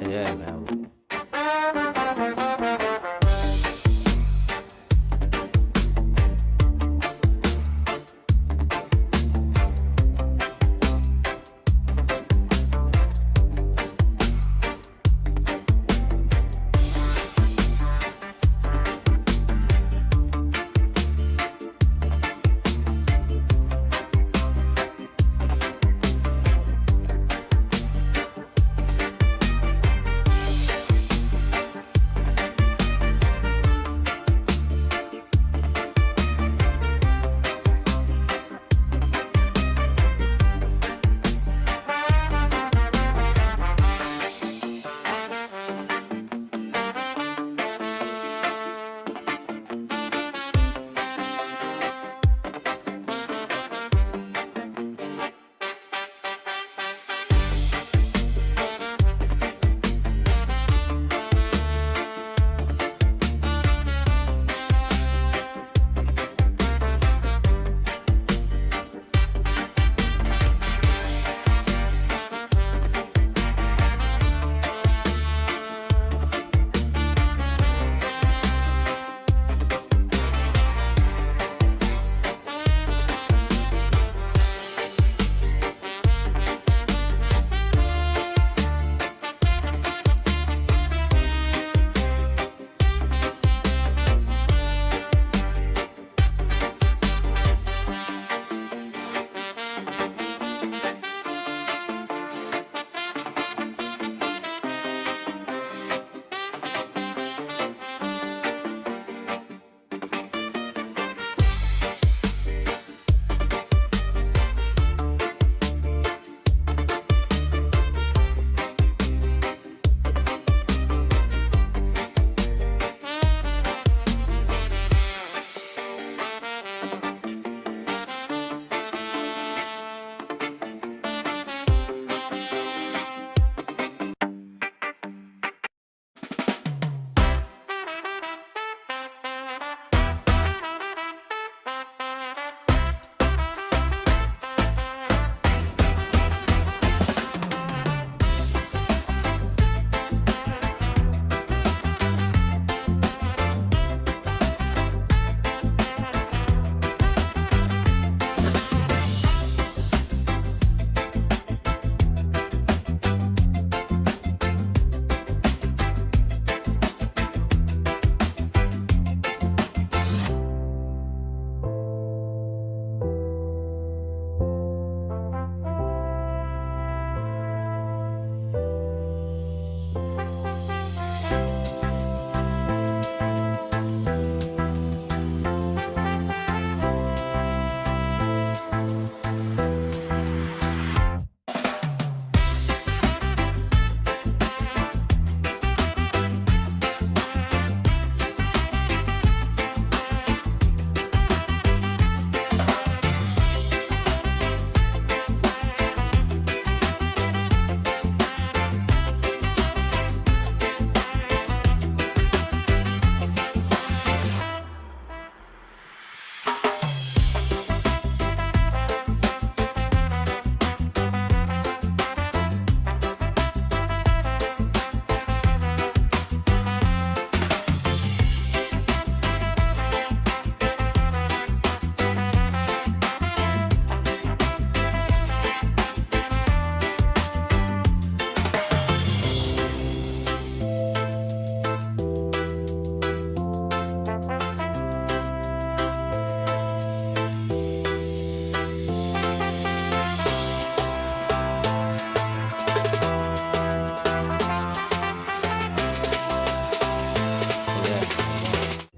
Yeah, man.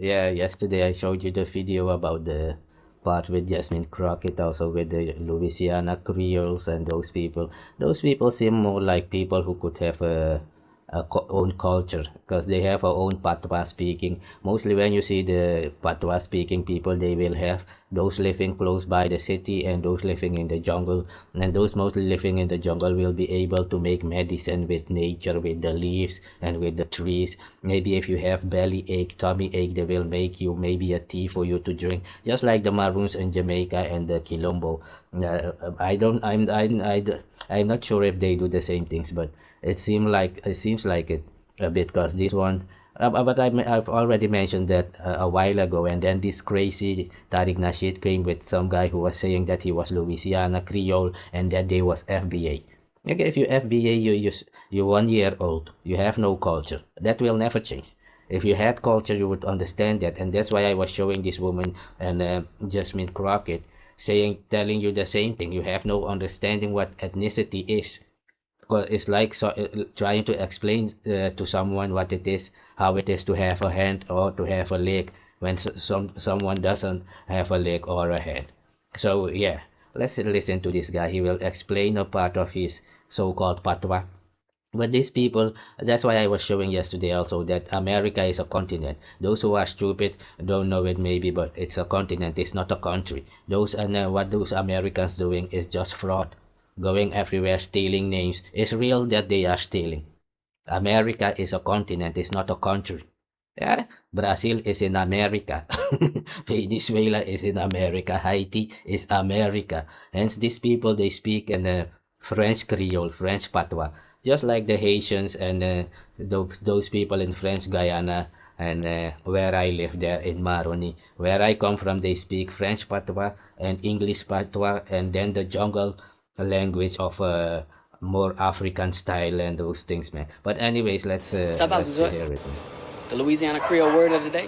Yeah, yesterday I showed you the video about the part with Jasmine Crockett, also with the Louisiana Creoles and those people. Those people seem more like people who could have own culture, because they have our own patois speaking. Mostly when you see the patois speaking people, they will have those living close by the city and those living in the jungle, and those mostly living in the jungle will be able to make medicine with nature, with the leaves and with the trees. Maybe if you have belly ache, tummy ache, they will make you maybe a tea for you to drink, just like the Maroons in Jamaica and the Quilombo. I don't I'm not sure if they do the same things, but it seems like it a bit, because this one, but I've already mentioned that a while ago, and then this crazy Tariq Nasheed came with some guy who was saying that he was Louisiana Creole and that they was FBA. Okay, if you FBA, you 1 year old, you have no culture. That will never change. If you had culture, you would understand that, and that's why I was showing this woman and Jasmine Crockett telling you the same thing. You have no understanding what ethnicity is. Well, it's like trying to explain to someone what it is, how it is to have a hand or to have a leg when someone doesn't have a leg or a hand. So yeah, let's listen to this guy. He will explain a part of his so-called patois. But these people, that's why I was showing yesterday also that America is a continent. Those who are stupid don't know it maybe, but it's a continent. It's not a country. Those and what those Americans doing is just fraud, going everywhere stealing names. It's real that they are stealing. America is a continent. It's not a country. Yeah, Brazil is in America. Venezuela is in America. Haiti is America. Hence, these people they speak in French Creole, French patois, just like the Haitians and those people in French Guyana and where I live there in Maroni. Where I come from, they speak French patois and English patois, and then the jungle language of more African style and those things, man. But anyways, let's hear it, man. The Louisiana Creole word of the day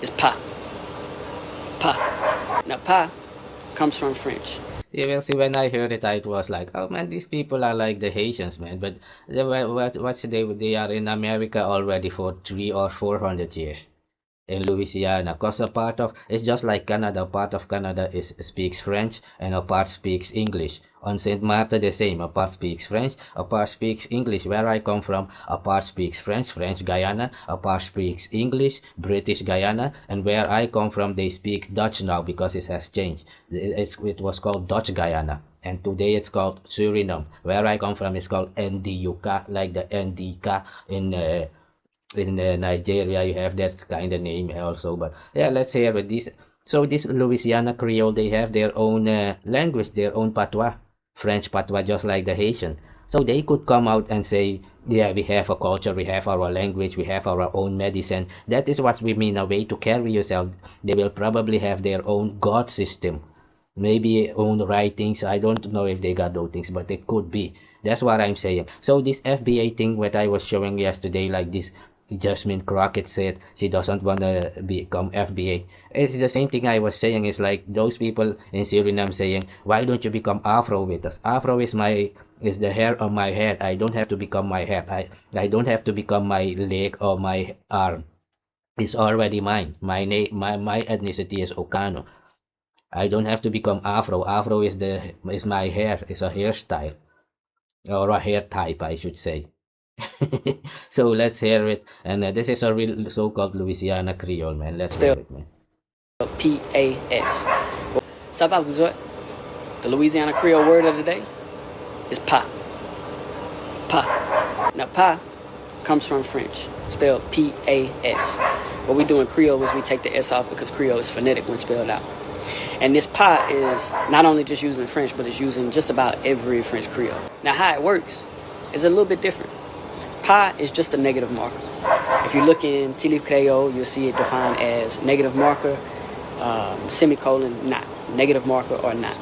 is pa. Pa. Now, pa comes from French. You will see when I heard it, I was like, oh man, these people are like the Haitians, man. But they are in America already for 300 or 400 years in Louisiana, because a part of it's just like Canada. A part of Canada is speaks French and a part speaks English. On Saint Martin the same, a part speaks French, a part speaks English. Where I come from, a part speaks French, French Guyana, a part speaks English, British Guyana, and where I come from they speak Dutch now because it has changed. It was called Dutch Guyana, and today it's called Suriname. Where I come from is called NDUK, like the NDK in Nigeria. You have that kind of name also. But yeah, let's hear with this. So this Louisiana Creole, they have their own language, their own patois, French patois, just like the Haitian. So they could come out and say, yeah, we have a culture, we have our language, we have our own medicine. That is what we mean, a way to carry yourself. They will probably have their own God system, maybe own writings. I don't know if they got those things, but it could be. That's what I'm saying. So this FBA thing, what I was showing yesterday, like this Jasmine Crockett said she doesn't want to become FBA. It's the same thing I was saying. It's like those people in Suriname saying, why don't you become Afro with us? Afro is the hair on my head. I don't have to become my head. I don't have to become my leg or my arm. It's already mine. My ethnicity is Ohkano. I don't have to become Afro. Afro is my hair. It's a hairstyle or a hair type, I should say. So let's hear it. And this is a real so-called Louisiana Creole, man. Let's hear it, man. P-A-S. Ça va, vous autres? The Louisiana Creole word of the day is pa. Pa. Now, pa comes from French, spelled P-A-S. What we do in Creole is we take the S off because Creole is phonetic when spelled out. And this pa is not only just used in French, but it's used in just about every French Creole. Now, how it works is a little bit different. Pa is just a negative marker. If you look in Tilif Creole, you'll see it defined as negative marker, semicolon, not. Negative marker or not.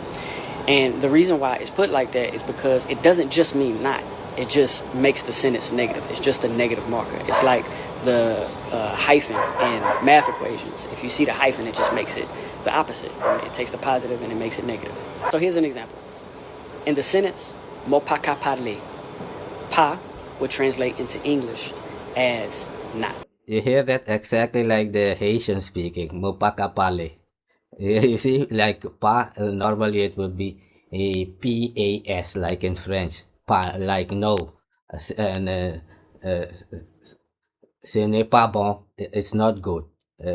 And the reason why it's put like that is because it doesn't just mean not. It just makes the sentence negative. It's just a negative marker. It's like the hyphen in math equations. If you see the hyphen, it just makes it the opposite. It takes the positive and it makes it negative. So here's an example. In the sentence, mo pa ka parler, pa would translate into English as not. You hear that exactly like the Haitian speaking, Mopaka Pale. You see, like pa, normally it would be a P-A-S, like in French. Pa, like no. And ce n'est pas bon, it's not good.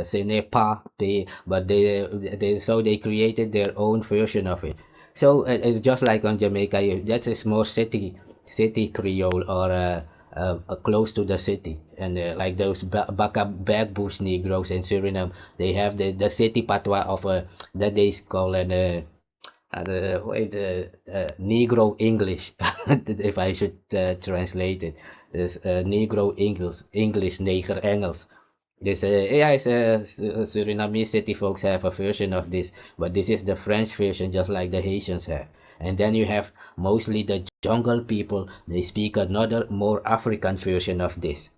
Ce n'est pas pay, but they created their own version of it. So it's just like on Jamaica, that is more city Creole or close to the city, and like those backbush Negroes in Suriname, they have the city patois of that they call an Negro English, if I should translate it. This Negro English, Neger Engels. This yeah, Surinamese city folks have a version of this, but this is the French version, just like the Haitians have. And then you have mostly the jungle people. They speak another more African version of this.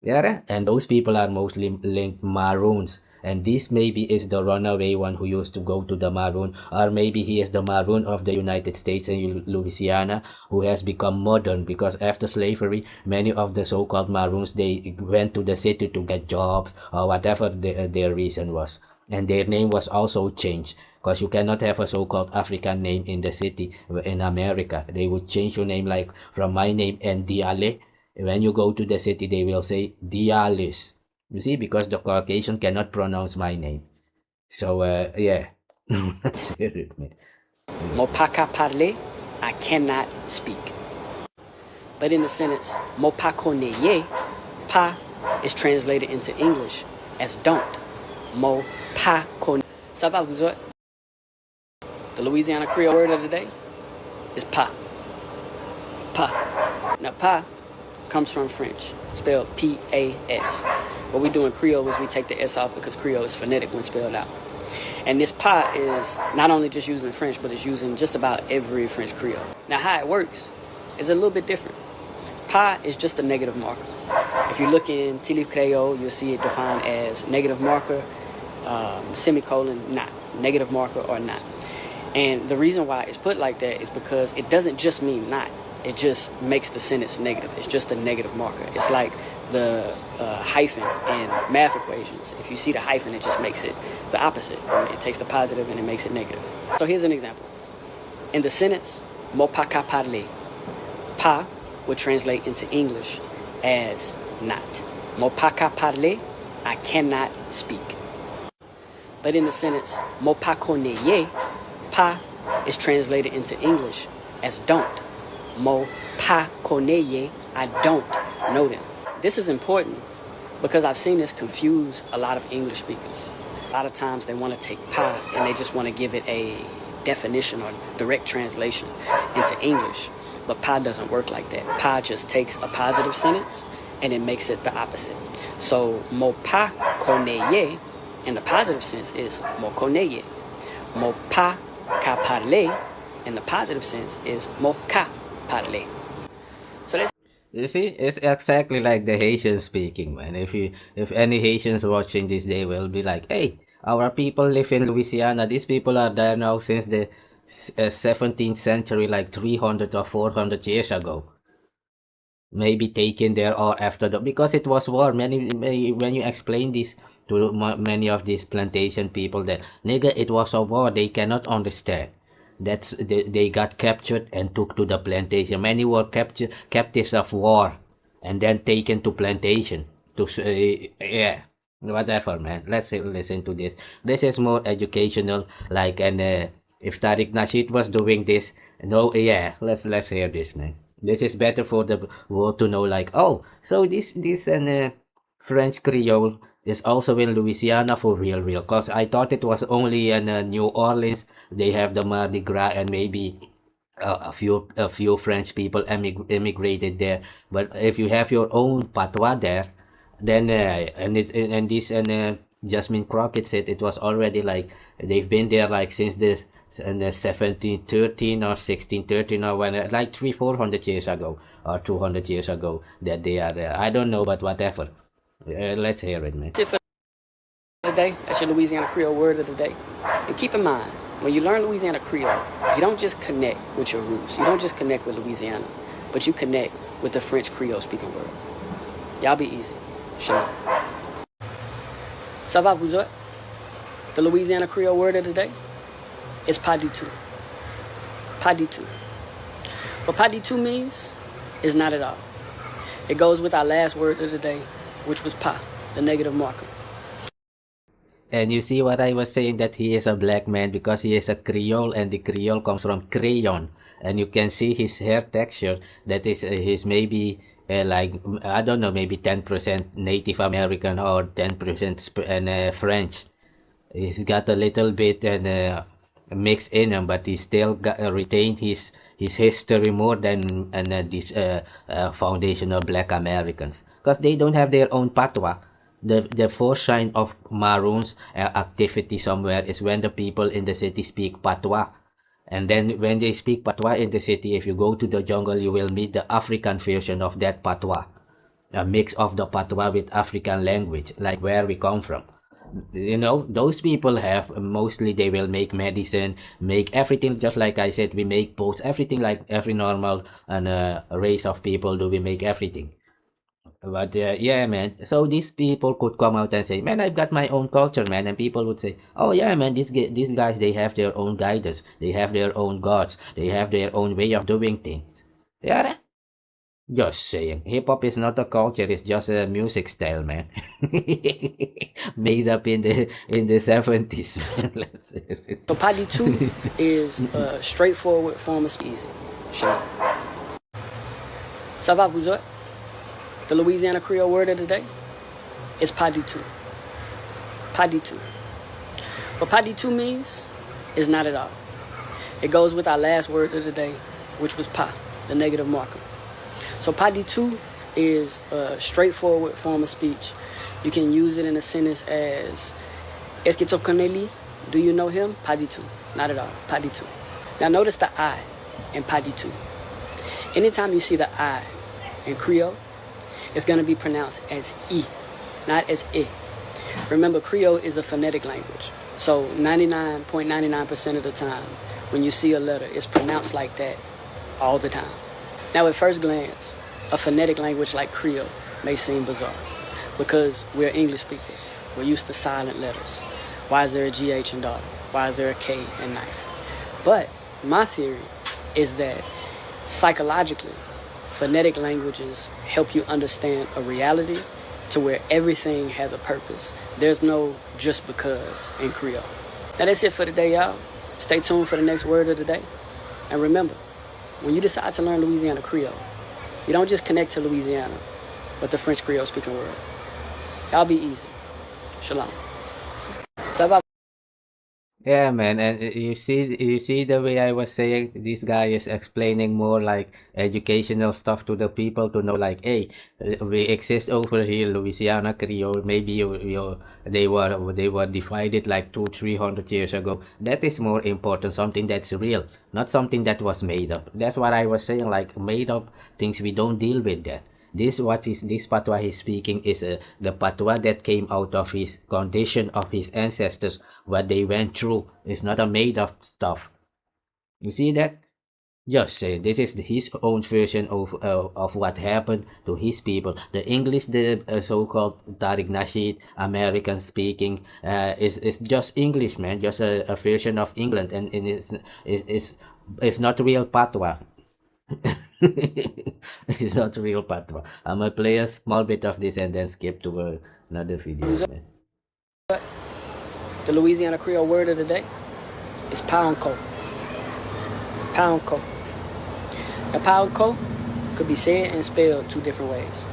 Yeah, and those people are mostly linked Maroons. And this maybe is the runaway one who used to go to the Maroon, or maybe he is the Maroon of the United States and Louisiana who has become modern because after slavery, many of the so-called Maroons they went to the city to get jobs or whatever their reason was. And their name was also changed because you cannot have a so-called African name in the city in America. They would change your name like from my name Ndiale. When you go to the city, they will say Dialis. You see, because the Caucasian cannot pronounce my name. So, yeah. Let's hear it, man. Mopaka parle, I cannot speak. But in the sentence, mopakoneye, pa is translated into English as don't. Mopakone. Ça va, vous autres? The Louisiana Creole word of the day is pa. Pa. Now, pa comes from French, spelled P-A-S. What we do in Creole is we take the S off because Creole is phonetic when spelled out. And this pa is not only just used in French, but it's used in just about every French Creole. Now, how it works is a little bit different. Pa is just a negative marker. If you look in Tilif Creole, you'll see it defined as negative marker, semicolon, not. Negative marker or not. And the reason why it's put like that is because it doesn't just mean not. It just makes the sentence negative. It's just a negative marker. It's like the hyphen in math equations. If you see the hyphen, it just makes it the opposite. It takes the positive and it makes it negative. So here's an example. In the sentence, mo pa ka parle, pa would translate into English as not. Mo pa ka parle, I cannot speak. But in the sentence, mo pa koneye, pa is translated into English as don't. Mo pa koneye, I don't know them. This is important because I've seen this confuse a lot of English speakers. A lot of times they want to take pa and they just want to give it a definition or direct translation into English. But pa doesn't work like that. Pa just takes a positive sentence and it makes it the opposite. So mo pa koneye in the positive sense is mo koneye. Mo pa ka parle in the positive sense is mo ka parle. So that's You see, it's exactly like the Haitian speaking, man. If any Haitians watching this, they will be like, "Hey, our people live in Louisiana. These people are there now since the 17th century, like 300 or 400 years ago. Maybe taken there or after the because it was war. Many when you explain this to many of these plantation people, that nigga, it was a war. They cannot understand." They got captured and took to the plantation. Many were captives of war and then taken to plantation to yeah, whatever, man. Let's listen to this. This is more educational, like, and if Tariq Nasheed was doing this, no, yeah, let's hear this, man. This is better for the world to know, like, oh, so this and French Creole is also in Louisiana for real. Cause I thought it was only in New Orleans. They have the Mardi Gras and maybe a few French people immigrated there. But if you have your own patois there, then and this and Jasmine Crockett said it was already like they've been there like since the in the 1713 or 1613 or when like 300-400 years ago or 200 years ago that they are there. I don't know, but whatever. Let's hear it, man. it for the day. That's your Louisiana Creole word of the day. And keep in mind, when you learn Louisiana Creole, you don't just connect with your roots. You don't just connect with Louisiana, but you connect with the French Creole speaking world. Y'all be easy. Shalom. Ça va, vous autres? The Louisiana Creole word of the day is pas du tout. Pas du tout. What pas du tout means is not at all. It goes with our last word of the day, which was pa, the negative marker. And you see what I was saying, that he is a black man because he is a Creole, and the Creole comes from crayon. And you can see his hair texture, that is he's maybe like, I don't know, maybe 10% Native American or 10% French. He's got a little bit and mix in him, but he still got, retained his history more than these foundational black Americans, because they don't have their own patois. The first sign of Maroons activity somewhere is when the people in the city speak patois. And then when they speak patois in the city, if you go to the jungle, you will meet the African version of that patois, a mix of the patois with African language, like where we come from. You know, those people have, mostly they will make medicine, make everything, just like I said, we make boats, everything like every normal and race of people do, we make everything. But yeah, man, so these people could come out and say, man, I've got my own culture, man. And people would say, oh yeah, man, these guys, they have their own guidance, they have their own gods, they have their own way of doing things. Yeah, just saying, hip hop is not a culture; it's just a music style, man. Made up in the 70s, man. Let's say. So Padi 2 is a straightforward form of easy. Sure. Ça va, vous autres? The Louisiana Creole word of the day is Padi 2. Padi 2. What Padi 2 means is not at all. It goes with our last word of the day, which was pa, the negative marker. So Padi 2 is a straightforward form of speech. You can use it in a sentence as, Est-ce que tu connais lui? Do you know him? Padi 2. Not at all. Padi 2. Now notice the I in Padi 2. Anytime you see the I in Creole, it's going to be pronounced as E, not as I. Remember, Creole is a phonetic language. So 99.99% of the time, when you see a letter, it's pronounced like that all the time. Now, at first glance, a phonetic language like Creole may seem bizarre because we're English speakers. We're used to silent letters. Why is there a GH in daughter? Why is there a K in knife? But my theory is that psychologically, phonetic languages help you understand a reality to where everything has a purpose. There's no just because in Creole. Now, that's it for today, y'all. Stay tuned for the next word of the day. And remember, when you decide to learn Louisiana Creole, you don't just connect to Louisiana, but the French Creole speaking world. Y'all be easy. Shalom. Ça va? Yeah, man, and you see the way I was saying, this guy is explaining more like educational stuff to the people to know, like, hey, we exist over here, Louisiana Creole. Maybe they were divided like 200-300 years ago. That is more important, something that's real, not something that was made up. That's what I was saying, like made up things, we don't deal with that. This patois he's speaking is the patois that came out of his condition of his ancestors, what they went through. It's not a made up stuff. You see that? Just say this is his own version of what happened to his people. The English, the so-called Tariq Nasheed American speaking, is just English, man. Just a version of England, and it's not real patois. It's not real patois. I'm gonna play a small bit of this and then skip to another video, man. The Louisiana Creole word of the day is pound co. Pound co. Now, pound co could be said and spelled two different ways.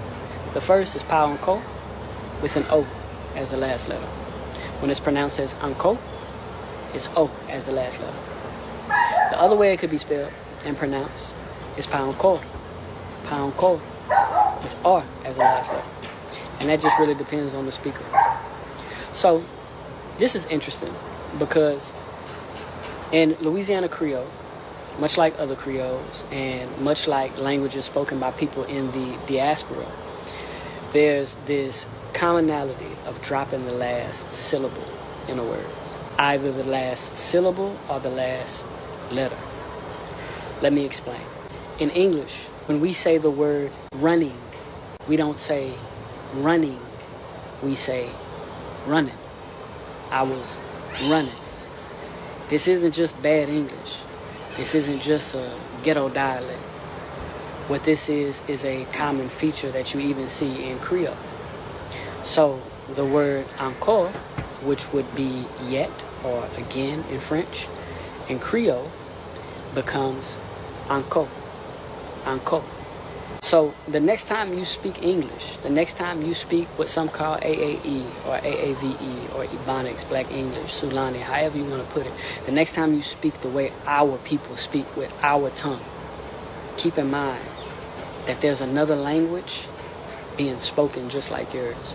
The first is pound co with an O as the last letter. When it's pronounced as unco, it's O as the last letter. The other way it could be spelled and pronounced is pound co with R as the last letter. And that just really depends on the speaker. So this is interesting because in Louisiana Creole, much like other Creoles and much like languages spoken by people in the diaspora, there's this commonality of dropping the last syllable in a word, either the last syllable or the last letter. Let me explain. In English, when we say the word running, we don't say running, we say running. I was running. This isn't just bad English. This isn't just a ghetto dialect. What this is a common feature that you even see in Creole. So the word encore, which would be yet or again in French, in Creole becomes encore, encore. So the next time you speak English, the next time you speak what some call AAE or AAVE or Ebonics, Black English, Sulani, however you want to put it, the next time you speak the way our people speak with our tongue, keep in mind that there's another language being spoken just like yours.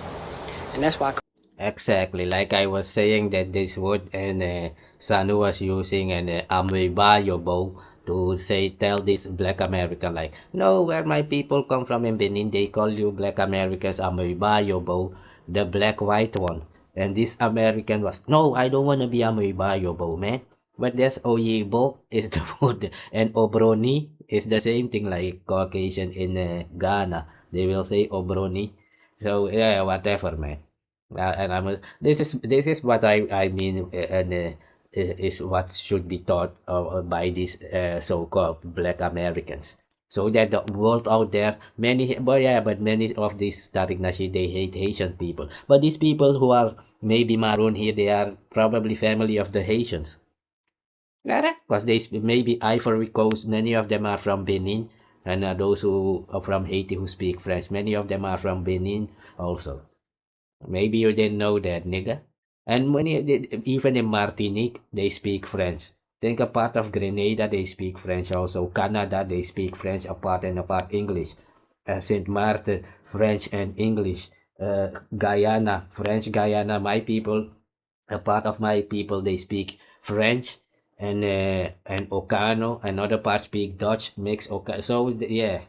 And that's why. Exactly, like I was saying that this word and Sanu was using and amoebayobo to say tell this black American like no where my people come from in Benin they call you black Americans amoebayobo, the black white one, and this American was no I don't want to be amoebayobo man, but that's oyibo is the food and obroni is the same thing like Caucasian in Ghana they will say obroni, so yeah whatever man. And this is what I mean and is what should be taught by these so-called Black Americans. So that the world out there, but many of these Tariq Nasheed, they hate Haitian people. But these people who are maybe maroon here, they are probably family of the Haitians. Because maybe Ivory Coast, many of them are from Benin, and those who are from Haiti who speak French, many of them are from Benin also. Maybe you didn't know that, nigga. And even in Martinique, they speak French. Think a part of Grenada, they speak French also. Canada, they speak French, a part and a part English. Saint Martin, French and English. Guyana, French Guyana, my people, a part of my people, they speak French and Ohkano. Another part speak Dutch, mix Ohkano. So, yeah.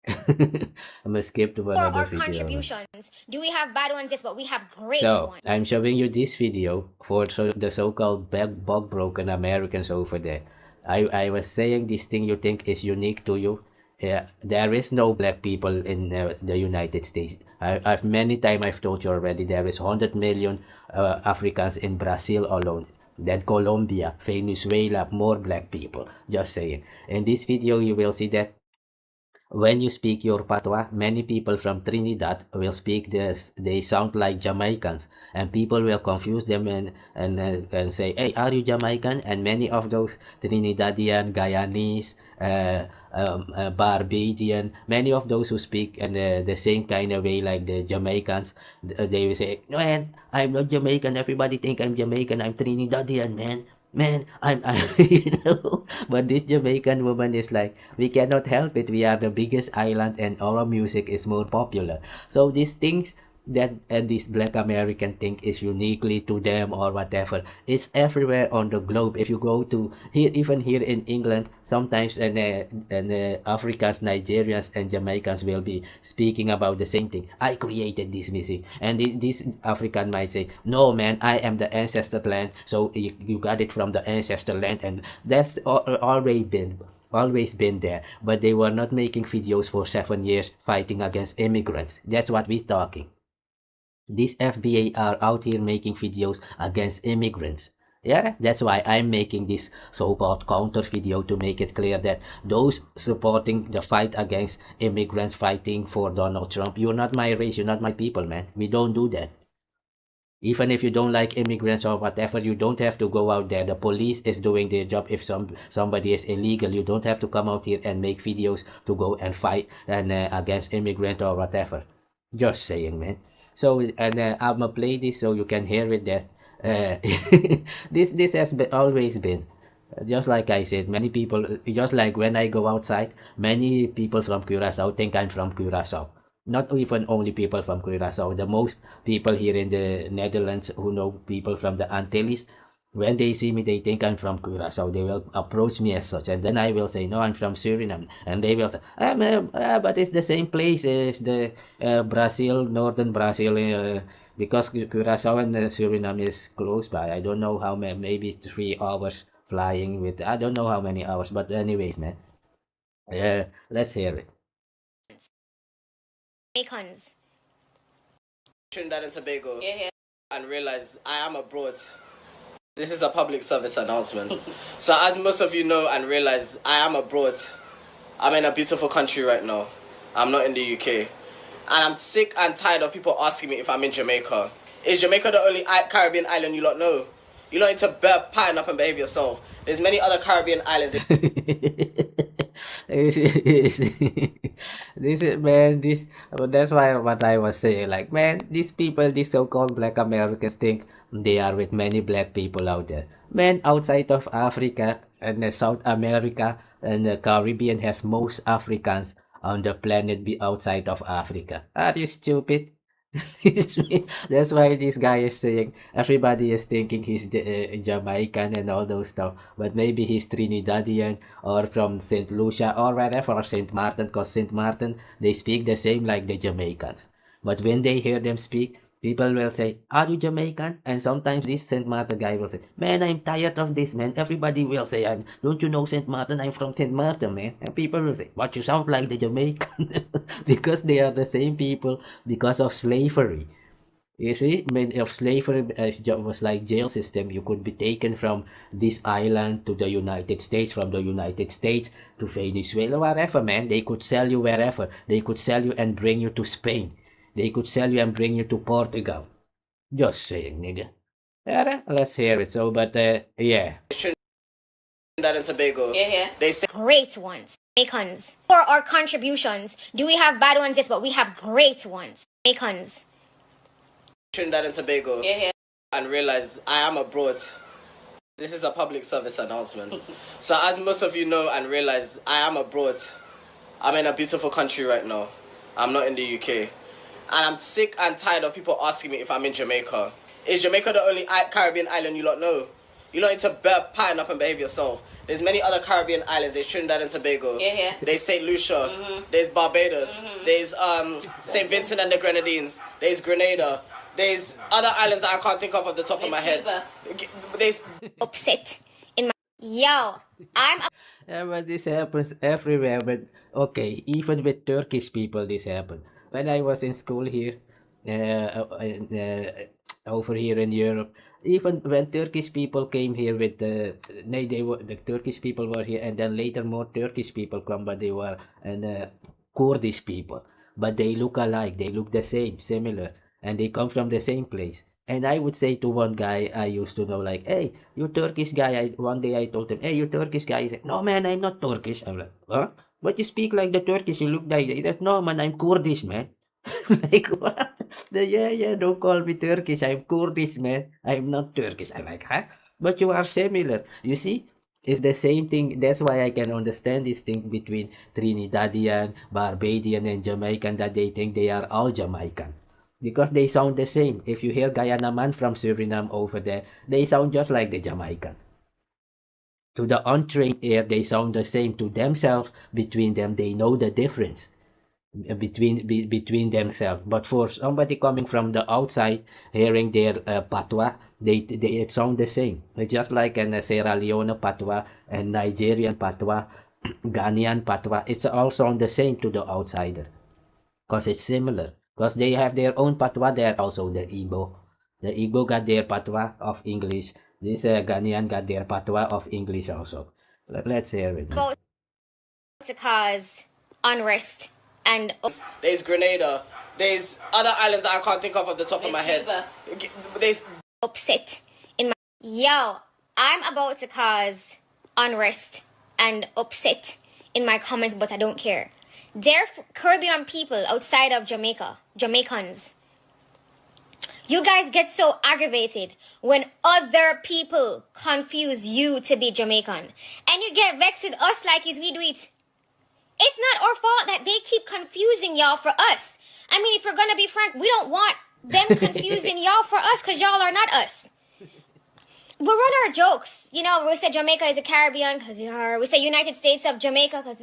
I'm gonna skip to For another our video. contributions, do we have bad ones? Yes, but we have great So, ones. I'm showing you this video for the so-called bug broken Americans over there. I was saying this thing you think is unique to you. Yeah, there is no black people in the United States. I've many time I've told you already. There is 100 million Africans in Brazil alone. Then Colombia, Venezuela, more black people. Just saying. In this video, you will see that when you speak your patois, many people from Trinidad will speak this. They sound like Jamaicans, and people will confuse them and say, "Hey, are you Jamaican?" And many of those Trinidadian, Guyanese, Barbadian, many of those who speak in the same kind of way like the Jamaicans, they will say, "No, man, I'm not Jamaican. Everybody think I'm Jamaican. I'm Trinidadian, man." Man, I'm but this Jamaican woman is like, we cannot help it. We are the biggest island and our music is more popular. So these things that this Black American thing is uniquely to them or whatever, it's everywhere on the globe. If you go to here, even here in England, sometimes and Africans, Nigerians, and Jamaicans will be speaking about the same thing. I created this music, and this African might say, "No, man, I am the ancestor land, so you got it from the ancestor land," and that's always been there, but they were not making videos for 7 years fighting against immigrants. That's what we're talking. These FBA are out here making videos against immigrants. Yeah, that's why I'm making this so-called counter video to make it clear that those supporting the fight against immigrants fighting for Donald Trump, you're not my race, you're not my people, man. We don't do that. Even if you don't like immigrants or whatever, you don't have to go out there. The police is doing their job. If somebody is illegal, you don't have to come out here and make videos to go and fight and against immigrant or whatever. Just saying, man. So and I'm gonna play this so you can hear it. That this has always been. Just like I said, many people, just like when I go outside, many people from Curacao think I'm from Curacao. Not even only people from Curacao. The most people here in the Netherlands who know people from the Antilles, when they see me, they think I'm from Curacao. They will approach me as such, and then I will say, "No, I'm from Suriname," and they will say, "But it's the same place as the Brazil, northern Brazil." Because Curacao and Suriname is close by. I don't know how many, maybe 3 hours flying with. I don't know how many hours, but anyways, man. Let's hear it. Jamaicans. Trinidad and Tobago, and realize I am abroad. This is a public service announcement. So as most of you know and realize, I am abroad. I'm in a beautiful country right now. I'm not in the UK. And I'm sick and tired of people asking me if I'm in Jamaica. Is Jamaica the only Caribbean island you lot know? You lot need to pattern up and behave yourself. There's many other Caribbean islands. this is, man, this, that's why what I was saying, like, man, these people, these so-called black Americans think they are with many black people out there. Man, outside of Africa and South America and the Caribbean has most Africans on the planet be outside of Africa. Are you stupid? That's why this guy is saying everybody is thinking he's Jamaican and all those stuff, but maybe he's Trinidadian or from Saint Lucia or wherever, or Saint Martin, because Saint Martin they speak the same like the Jamaicans. But when they hear them speak, people will say, "Are you Jamaican?" And sometimes this Saint Martin guy will say, "Man, I'm tired of this, man." Everybody will say, "Don't you know Saint Martin? I'm from Saint Martin, man." And people will say, "But you sound like the Jamaican," because they are the same people because of slavery. You see, many of slavery was like jail system. You could be taken from this island to the United States, from the United States to Venezuela, wherever, man. They could sell you wherever. They could sell you and bring you to Spain. They could sell you and bring you to Portugal. Just saying, nigga. Yeah, let's hear it. So, but yeah. Trinidad and Tobago. Yeah. They say Great ones. Jamaicans. For our contributions, do we have bad ones? Yes, but we have great ones. Jamaicans. Trinidad and Tobago. Yeah. And realize I am abroad. This is a public service announcement. So as most of you know and realize, I am abroad. I'm in a beautiful country right now. I'm not in the UK. And I'm sick and tired of people asking me if I'm in Jamaica. Is Jamaica the only Caribbean island you lot know? You lot need to pattern up and behave yourself. There's many other Caribbean islands. There's Trinidad and Tobago. Yeah. There's St. Lucia. There's Barbados. There's St. Vincent and the Grenadines. There's Grenada. There's other islands that I can't think of the top of my head. There's Upset in my... Yo, I'm... Yeah, but this happens everywhere. But okay, even with Turkish people, this happened. When I was in school here, over here in Europe, even when Turkish people came here with the Turkish people were here, and then later more Turkish people come, but they were Kurdish people, but they look alike, they look the same, similar, and they come from the same place. And I would say to one guy I used to know, like, "Hey, you Turkish guy." One day I told him, "Hey, you Turkish guy." He said, "No, man, I'm not Turkish." I'm like, "Huh? But you speak like the Turkish, you look like." He said, "No, man, I'm Kurdish, man." Like, what? Yeah, don't call me Turkish. I'm Kurdish, man. I'm not Turkish. I'm like, huh? But you are similar. You see? It's the same thing. That's why I can understand this thing between Trinidadian, Barbadian, and Jamaican, that they think they are all Jamaican. Because they sound the same. If you hear Guyana man from Suriname over there, they sound just like the Jamaican. To the untrained ear, they sound the same. To themselves, between them, they know the difference between themselves. But for somebody coming from the outside, hearing their patois, they it sound the same. It's just like an Sierra Leone patois and Nigerian patois, Ghanaian patois. It's all sound the same to the outsider, because it's similar. Because they have their own patois. They are also the Igbo. The Igbo got their patois of English. This Ghanaian got their patois of English also. Let's hear it. About to cause unrest and... There's Grenada. There's other islands that I can't think of the top of my head. There's... Upset in my... Yo, I'm about to cause unrest and upset in my comments, but I don't care. They're Caribbean people outside of Jamaica, Jamaicans. You guys get so aggravated when other people confuse you to be Jamaican. And you get vexed with us like we do it. It's not our fault that they keep confusing y'all for us. I mean, if we're going to be frank, we don't want them confusing y'all for us, because y'all are not us. We run our jokes. You know, we say Jamaica is a Caribbean because we are. We say United States of Jamaica because...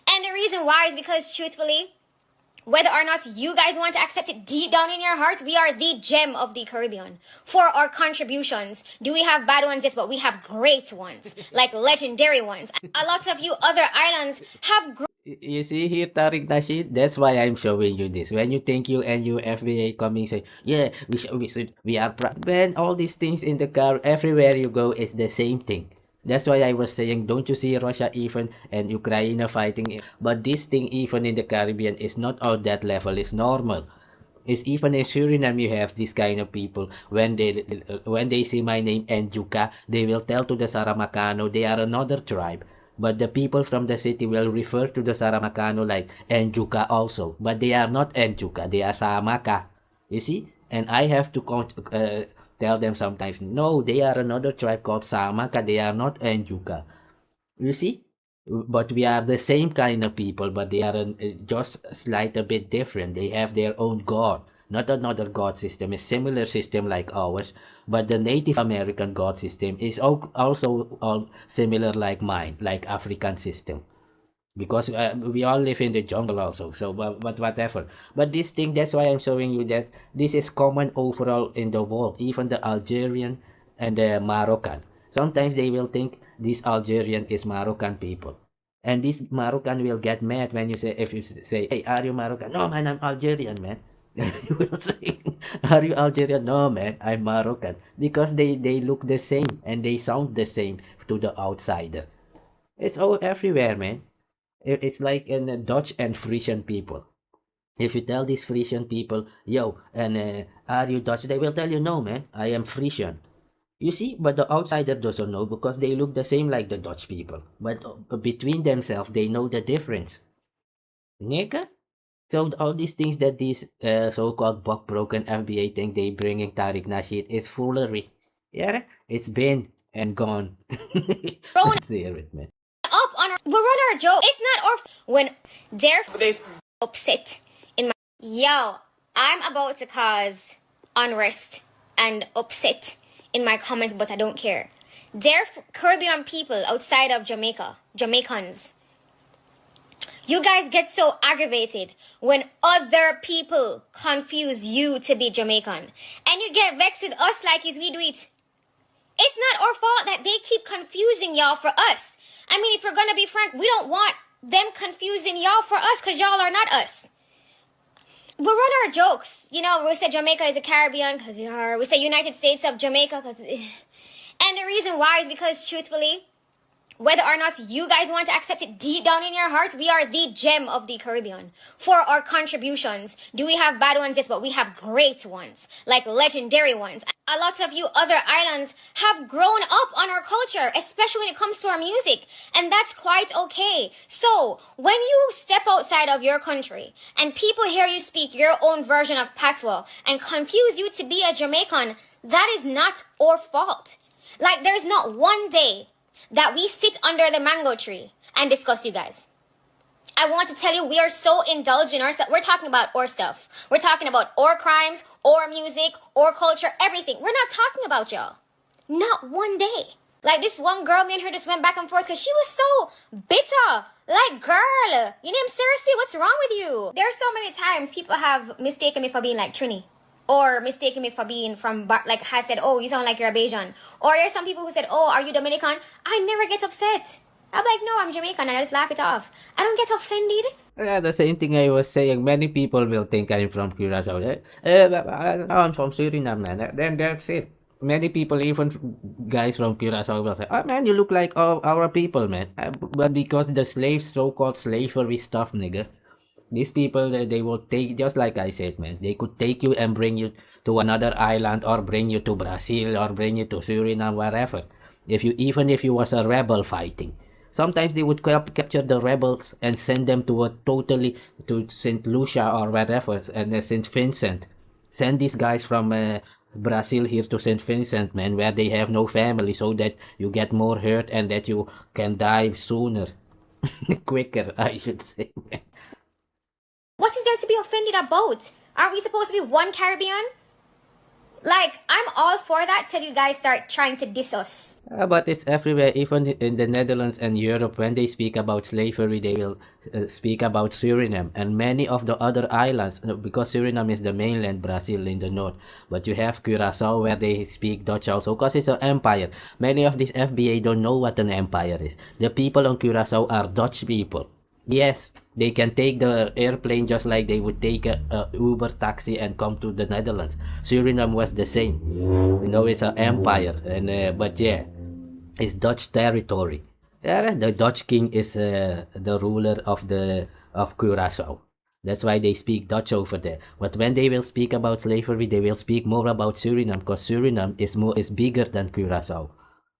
And the reason why is because, truthfully, whether or not you guys want to accept it deep down in your hearts, we are the gem of the Caribbean. For our contributions, do we have bad ones? Yes, but we have great ones, like legendary ones. A lot of you other islands have You see here, Tariq, Nasheed, that's why I'm showing you this. When you think you and your FBA coming say, yeah, we are proud. Man, all these things in the car, everywhere you go, is the same thing. That's why I was saying, don't you see Russia even and Ukraine fighting? But this thing even in the Caribbean is not on that level. It's normal. It's even in Suriname you have this kind of people. When they see my name Enjuka, they will tell to the Saramacano they are another tribe. But the people from the city will refer to the Saramacano like Enjuka also. But they are not Enjuka, they are Samaka. You see? And I have to tell them sometimes, no, they are another tribe called Samaka, they are not Enjuka. You see? But we are the same kind of people, but they are just slight a bit different. They have their own god, not another god system, a similar system like ours. But the Native American god system is also all similar like mine, like African system. Because we all live in the jungle also, so but whatever. But this thing, that's why I'm showing you that this is common overall in the world, even the Algerian and the Moroccan. Sometimes they will think this Algerian is Moroccan people, and this Moroccan will get mad when you say, if you say, hey, are you Moroccan? No man, I'm Algerian, man. You will say, are you Algerian? No man, I'm Moroccan. Because they look the same and they sound the same to the outsider. It's all everywhere, man. It's like in Dutch and Frisian people. If you tell these Frisian people, yo, and are you Dutch? They will tell you, no, man, I am Frisian. You see, but the outsider doesn't know because they look the same like the Dutch people. But between themselves, they know the difference. Nigga? So all these things that these so-called buck-broken FBA think they bringing Tariq Nasheed is foolery. Yeah, it's been and gone. Let's hear it, man. Up on our, we're on our joke. It's not our when they're upset in my yo. I'm about to cause unrest and upset in my comments, but I don't care. They're Caribbean people outside of Jamaica, Jamaicans. You guys get so aggravated when other people confuse you to be Jamaican, and you get vexed with us like we do it. It's not our fault that they keep confusing y'all for us. I mean, if we're gonna be frank, we don't want them confusing y'all for us because y'all are not us. We run our jokes. You know, we say Jamaica is a Caribbean because we are. We say United States of Jamaica because... And the reason why is because, truthfully, whether or not you guys want to accept it deep down in your hearts, we are the gem of the Caribbean. For our contributions, do we have bad ones? Yes, but we have great ones, like legendary ones. A lot of you other islands have grown up on our culture, especially when it comes to our music, and that's quite okay. So, when you step outside of your country, and people hear you speak your own version of patois, and confuse you to be a Jamaican, that is not our fault. Like, there's not one day that we sit under the mango tree and discuss you guys. I want to tell you, we are so indulged in our stuff. We're talking about our stuff. We're talking about our crimes, our music, our culture, everything. We're not talking about y'all. Not one day. Like this one girl, me and her just went back and forth because she was so bitter. Like, girl, you name seriously, what's wrong with you? There are so many times people have mistaken me for being like Trini. Or mistaken me for being from, like, has said, oh, you sound like you're a Bajan. Or there's some people who said, oh, are you Dominican? I never get upset. I'm like, no, I'm Jamaican, and I just laugh it off. I don't get offended. Yeah, the same thing I was saying. Many people will think I'm from Curacao. I'm from Suriname, man. Then that's it. Many people, even guys from Curacao, will say, oh, man, you look like our people, man. But because the slaves, so-called slavery stuff, nigga. These people, they will take, just like I said, man, they could take you and bring you to another island or bring you to Brazil or bring you to Suriname, wherever. Even if you was a rebel fighting. Sometimes they would capture the rebels and send them to St. Lucia or wherever, and St. Vincent. Send these guys from Brazil here to St. Vincent, man, where they have no family, so that you get more hurt and that you can die sooner. Quicker, I should say, man. What is there to be offended about? Aren't we supposed to be one Caribbean? Like, I'm all for that till you guys start trying to diss us. But it's everywhere, even in the Netherlands and Europe. When they speak about slavery, they will speak about Suriname and many of the other islands, because Suriname is the mainland, Brazil in the north. But you have Curacao, where they speak Dutch also, because it's an empire. Many of these FBA don't know what an empire is. The people on Curacao are Dutch people. Yes, they can take the airplane just like they would take a Uber taxi and come to the Netherlands. Suriname was the same. You know, it's an empire. And but yeah, is Dutch territory. Yeah, the Dutch king is the ruler of Curaçao. That's why they speak Dutch over there. But when they will speak about slavery, they will speak more about Suriname, because Suriname is bigger than Curaçao.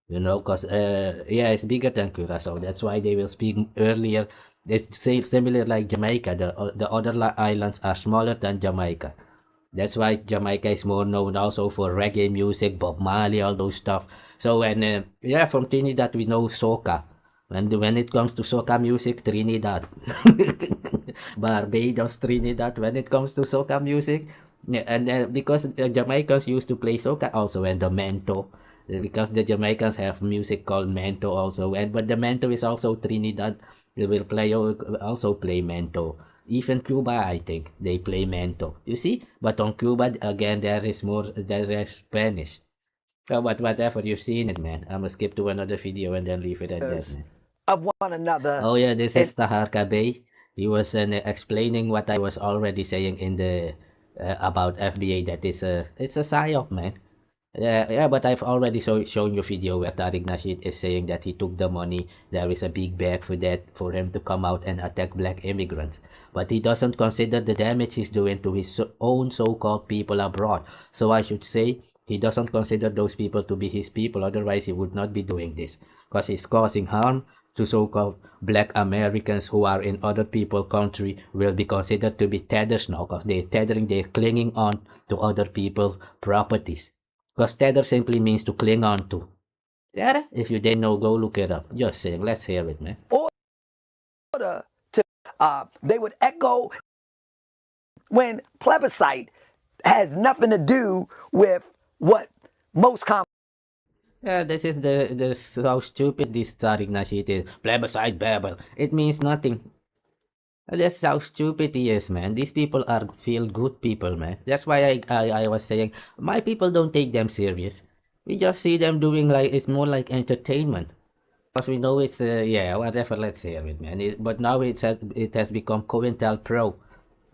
You know, because yeah, it's bigger than Curaçao. That's why they will speak earlier. It's similar like Jamaica. The other islands are smaller than Jamaica. That's why Jamaica is more known also for reggae music, Bob Marley, all those stuff. So when yeah, from Trinidad we know soca. When it comes to soca music, Trinidad, Barbados, Trinidad. When it comes to soca music, yeah, and because Jamaicans used to play soca also, and the mento, because the Jamaicans have music called mento also, and but the mento is also Trinidad. They will play also play mento. Even Cuba, I think they play mento. You see, but on Cuba again, there is Spanish. So, but whatever, you've seen it, man. I'm gonna skip to another video and then leave it at that, man. Of one another. Oh yeah, this is Taharka Bey. He was explaining what I was already saying in the about FBA, that it's a psyop, man. Yeah, but I've already shown you video where Tariq Nasheed is saying that he took the money. There is a big bag for that, for him to come out and attack black immigrants. But he doesn't consider the damage he's doing to his own so-called people abroad. So I should say, he doesn't consider those people to be his people. Otherwise, he would not be doing this. Because he's causing harm to so-called black Americans who are in other people's country, will be considered to be tethers now, because they're clinging on to other people's properties. Because tether simply means to cling on to. Yeah, if you didn't know, go look it up. Just saying, let's hear it, man. Order to, they would echo when plebiscite has nothing to do with what most Yeah, this is the how stupid this Tariq Nasheed is. Plebiscite babble. It means nothing. That's how stupid he is, man. These people are feel good people, man. That's why I was saying my people don't take them serious. We just see them doing like it's more like entertainment. Because we know it's yeah, whatever. Let's hear it, man. But now it has become COINTELPRO.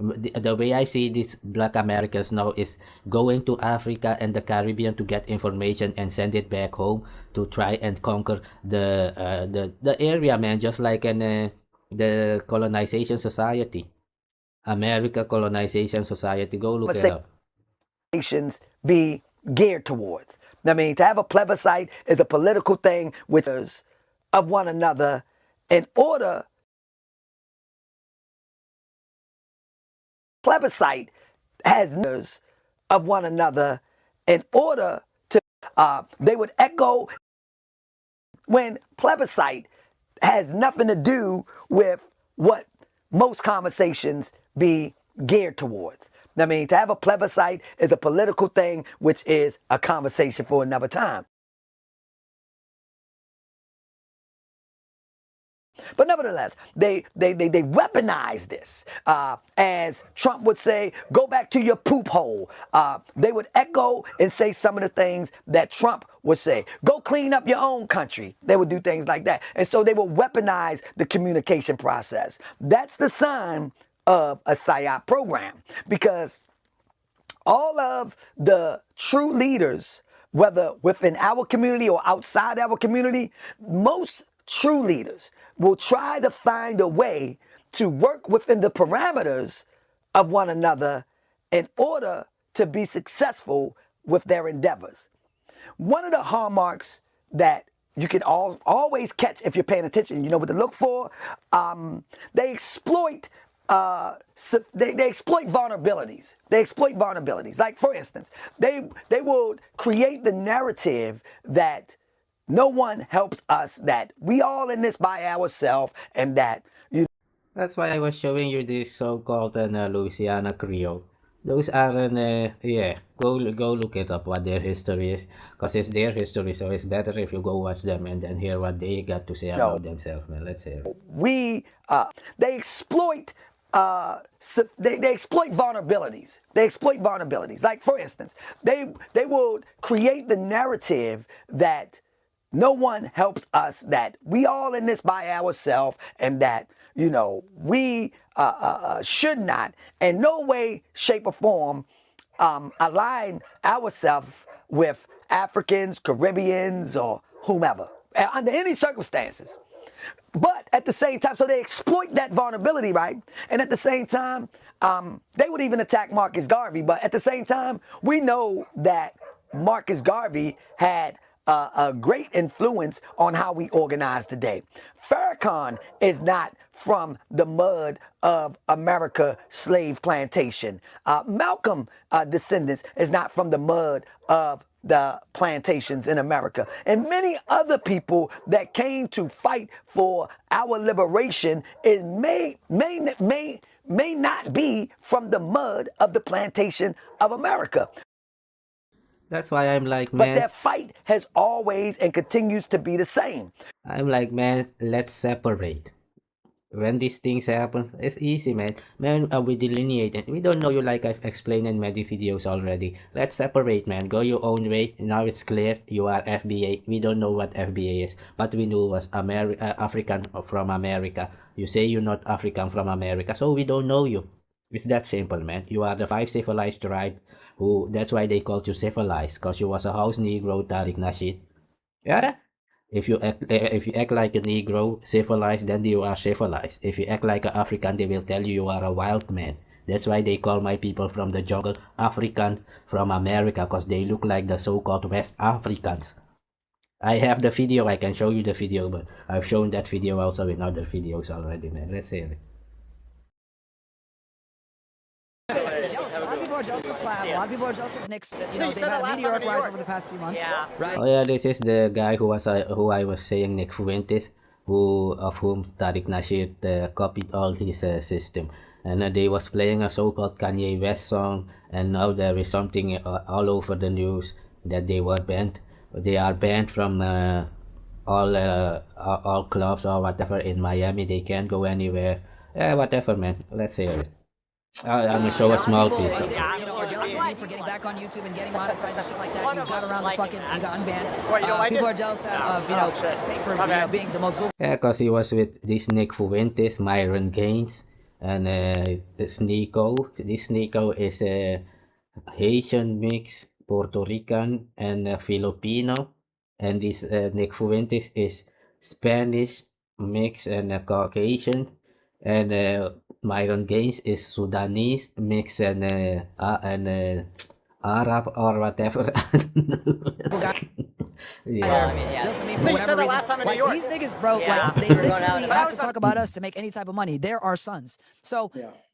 The way I see these black Americans now is going to Africa and the Caribbean to get information and send it back home to try and conquer the area, man. Just like in the colonization society, America colonization society. Go look it up. conversations be geared towards. I mean, to have a plebiscite is a political thing which is of one another in order. Plebiscite has of one another in order to they would echo when plebiscite has nothing to do with what most conversations be geared towards. I mean, to have a plebiscite is a political thing, which is a conversation for another time. But nevertheless, they weaponize this. As Trump would say, go back to your poop hole. They would echo and say some of the things that Trump would say. Go clean up your own country. They would do things like that. And so they will weaponize the communication process. That's the sign of a PSYOP program. Because all of the true leaders, whether within our community or outside our community, most true leaders will try to find a way to work within the parameters of one another in order to be successful with their endeavors. One of the hallmarks that you can always catch if you're paying attention, you know what to look for, they exploit they exploit vulnerabilities. They exploit vulnerabilities. Like, for instance, they will create the narrative that no one helps us, that we all in this by ourselves, and that That's why I was showing you this so-called Louisiana Creole. Those are yeah. Go look it up what their history is, cause it's their history. So it's better if you go watch them and then hear what they got to say about themselves, man. Let's hear it. They exploit they exploit vulnerabilities. They exploit vulnerabilities. Like, for instance, they will create the narrative that no one helps us, that we all in this by ourselves, and that, you know, we should not in no way, shape, or form align ourselves with Africans, Caribbeans, or whomever. under any circumstances. But at the same time, so they exploit that vulnerability, right? And at the same time, they would even attack Marcus Garvey. But at the same time, we know that Marcus Garvey had a great influence on how we organize today. Farrakhan is not from the mud of America slave plantation. Malcolm descendants is not from the mud of the plantations in America. And many other people that came to fight for our liberation may not be from the mud of the plantation of America. That's why I'm like, But man, their fight has always and continues to be the same. I'm like, man, let's separate. When these things happen, it's easy, man. Man, we delineate it. We don't know you, like I've explained in many videos already. Let's separate, man. Go your own way. Now it's clear you are FBA. We don't know what FBA is, but we knew was African from America. You say you're not African from America, so we don't know you. It's that simple, man. You are the 5 civilized tribe. That's why they called you civilized, because you was a house Negro, Tariq Nasheed. Yeah. If you act like a Negro, civilized, then you are civilized. If you act like an African, they will tell you are a wild man. That's why they call my people from the jungle African from America, because they look like the so-called West Africans. I have the video, I can show you the video, but I've shown that video also in other videos already, man. Let's hear it. A lot of people are jealous of Clap. A lot of people are jealous of Nick's. You know, they've had a meteoric rise over the past few months. Yeah. Right. Oh yeah, this is the guy who I was saying, Nick Fuentes, of whom Tariq Nasheed copied all his system. And they was playing a so-called Kanye West song, and now there is something all over the news that they were banned. They are banned from all clubs or whatever in Miami. They can't go anywhere. Whatever, man. Let's hear it. I'm gonna show a small piece. You know, are jealous of you for getting back on YouTube and getting monetized and shit like that. You got around the fucking, you got unbanned. People are jealous of, you know, Tate for being the most Google. Yeah, because he was with this Nick Fuentes, Myron Gaines, and this Nico. This Nico is a Haitian mix, Puerto Rican, and Filipino. And this Nick Fuentes is Spanish mix and Caucasian. And Myron Gaines is Sudanese mix and Arab or whatever. Yeah. Well, I mean, yeah. Just, I mean, for whatever reason, like, these niggas, bro, like, they literally have to talk about us to make any type of money. They're our sons. So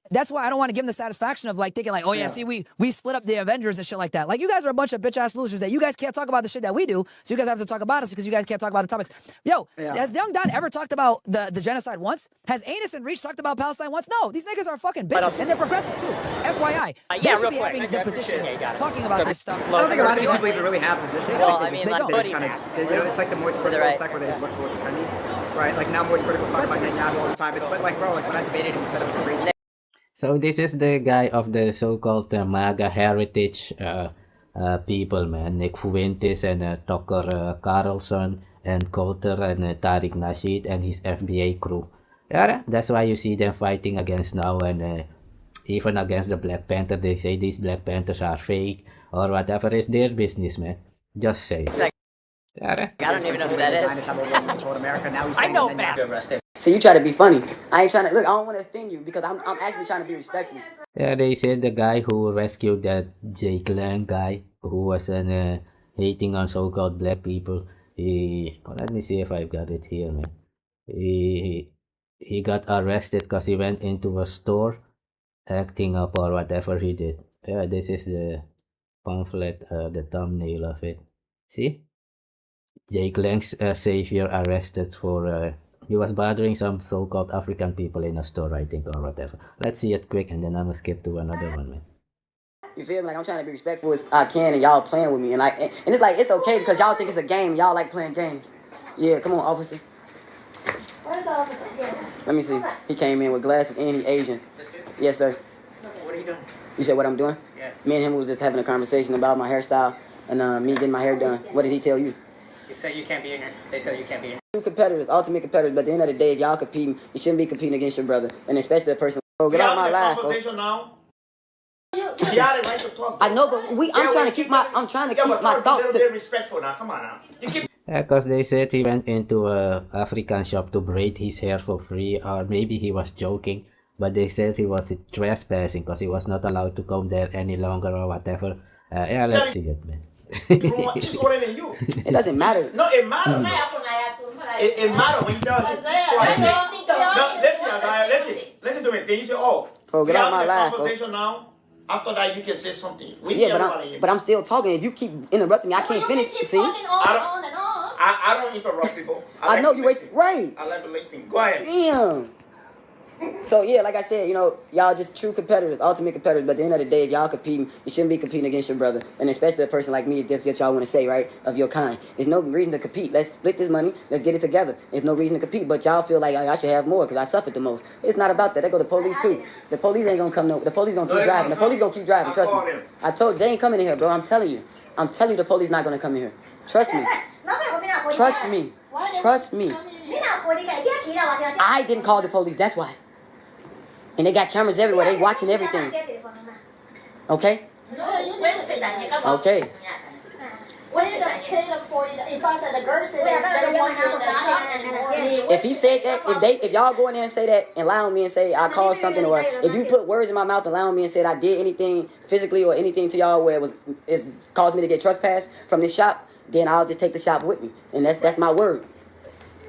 that's why I don't want to give them the satisfaction of like thinking like, oh yeah, see, we split up the Avengers and shit like that. Like, you guys are a bunch of bitch ass losers that you guys can't talk about the shit that we do. So you guys have to talk about us because you guys can't talk about the topics. Yo, has Young Don ever talked about the genocide once? Has Anus and Reach talked about Palestine once? No, these niggas are fucking bitches and they're progressives too. FYI, they should be having the position talking about this stuff. I don't think a lot of these people even really have positions. Well, I mean, they just kind of, you know, it's like the moist critical effect where they just look for what's trendy, right? Like now moist criticals talk about Netanyahu all the time, but like, bro, like when I debated him, he said it was crazy. So this is the guy of the so-called MAGA heritage people, man. Nick Fuentes and Tucker Carlson and Coulter and Tariq Nasheed and his FBA crew. Yeah, that's why you see them fighting against now, and even against the Black Panther. They say these Black Panthers are fake or whatever. Is their business, man. Just say. I don't even know who that is. I know that. So you try to be funny. I ain't trying to, look, I don't want to offend you because I'm actually trying to be respectful. Yeah, they said the guy who rescued that Jake Lang guy who was hating on so-called black people. Let me see if I've got it here, man. He got arrested because he went into a store acting up or whatever he did. Yeah, this is the pamphlet, the thumbnail of it. See? Jake Lang's savior arrested for he was bothering some so-called African people in a store, I think, or whatever. Let's see it quick, and then I'm gonna skip to another one, man. You feel me? Like, I'm trying to be respectful as I can, and y'all playing with me, and it's like, it's okay because y'all think it's a game. Y'all like playing games. Yeah, come on, officer. Where's the officer? Let me see. He came in with glasses and he Asian. Yes, sir. What are you doing? You said what I'm doing? Yeah. Me and him was just having a conversation about my hairstyle and me getting my hair done. What did he tell you? You said you can't be in here. They said you can't be in here. Two competitors, ultimate competitors, but at the end of the day, if y'all competing, you shouldn't be competing against your brother, and especially a person. Oh, get out of my life. Now. She had it right to talk. I know, but I'm trying to keep my thoughts. A little bit respectful now. Come on now. You keep. Yeah, because they said he went into a African shop to braid his hair for free, or maybe he was joking, but they said he was trespassing because he was not allowed to come there any longer or whatever. Yeah, let's see it, man. She's older than you. It doesn't matter. No, it matters. It matters when you tell us. Listen to me. Then you say, oh, Bro, get we out having my a life, bro. conversation now. After that, you can say something. We Yeah, everybody here. but I'm still talking. If you keep interrupting me, I can't finish. See? I don't interrupt people. I know you wait. Right. I like to listen. Go ahead. Damn. So yeah, like I said, you know, y'all just true competitors, ultimate competitors. But at the end of the day, if y'all competing, you shouldn't be competing against your brother, and especially a person like me. That's what y'all want to say, right? Of your kind. There's no reason to compete. Let's split this money. Let's get it together. There's no reason to compete. But y'all feel like I should have more because I suffered the most. It's not about that. They go the police too. The police ain't gonna come. No, the police gonna keep driving. The police gonna keep driving. Trust me. I told they ain't coming in here, bro. I'm telling you. The police not gonna come in here. Trust me. Trust me. Trust me. I didn't call the police. That's why. And they got cameras everywhere. They watching everything. Okay? Okay. If he said that, if y'all go in there and say that and lie on me and say I caused something, or if you put words in my mouth and lie on me and said I did anything physically or anything to y'all where it's caused me to get trespassed from this shop, then I'll just take the shop with me. And that's my word.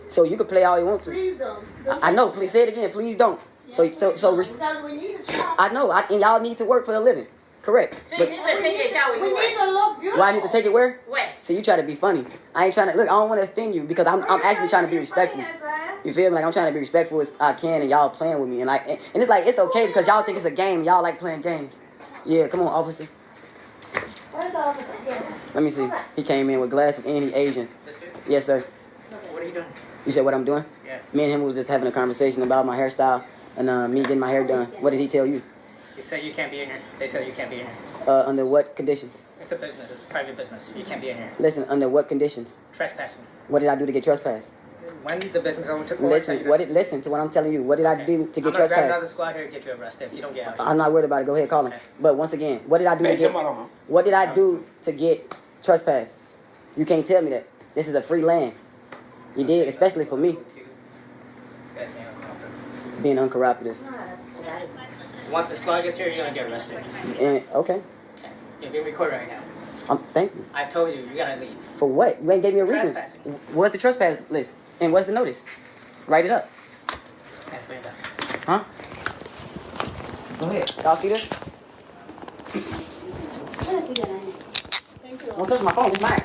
So you can play all you want to. Please don't. I know. Please say it again. Please don't. Because we need a job. I know, and y'all need to work for a living. Correct. So you need to take it shower. We need to look beautiful. Why I need to take it where? Where? So you try to be funny. I ain't trying to look. I don't want to offend you because I'm actually trying to be respectful. You feel me? Like I'm trying to be respectful as I can, and y'all playing with me, and it's like it's okay because y'all think it's a game. Y'all like playing games. Yeah, come on, officer. Where's the officer? Let me see. He came in with glasses and he Asian. Yes, sir. What are you doing? You said what I'm doing? Yeah. Me and him was just having a conversation about my hairstyle and me getting my hair done. What did he tell you? You said you can't be in here. They said you can't be in here. Under what conditions? It's a business. It's a private business. You can't be in here. Listen, under what conditions? Trespassing. What did I do to get trespassed? When the business owner took over, Listen to what I'm telling you. What did I do to get trespassed? I'm another squad here to get you arrested if you don't get out of here. I'm not worried about it. Go ahead, call him. Okay. But once again, what did I do to get? What did I do to get trespassed? You can't tell me that. This is a free land. You did, especially for me. This guy's being uncooperative. Once the squad gets here, you're gonna get arrested. Okay. You're being recorded right now. Thank you. I told you gotta leave. For what? You ain't gave me a reason. Trespassing. What's the trespass list? And what's the notice? Write it up. Okay, bring it back. Huh? Go ahead. Y'all see this? Don't touch my phone. It's mine.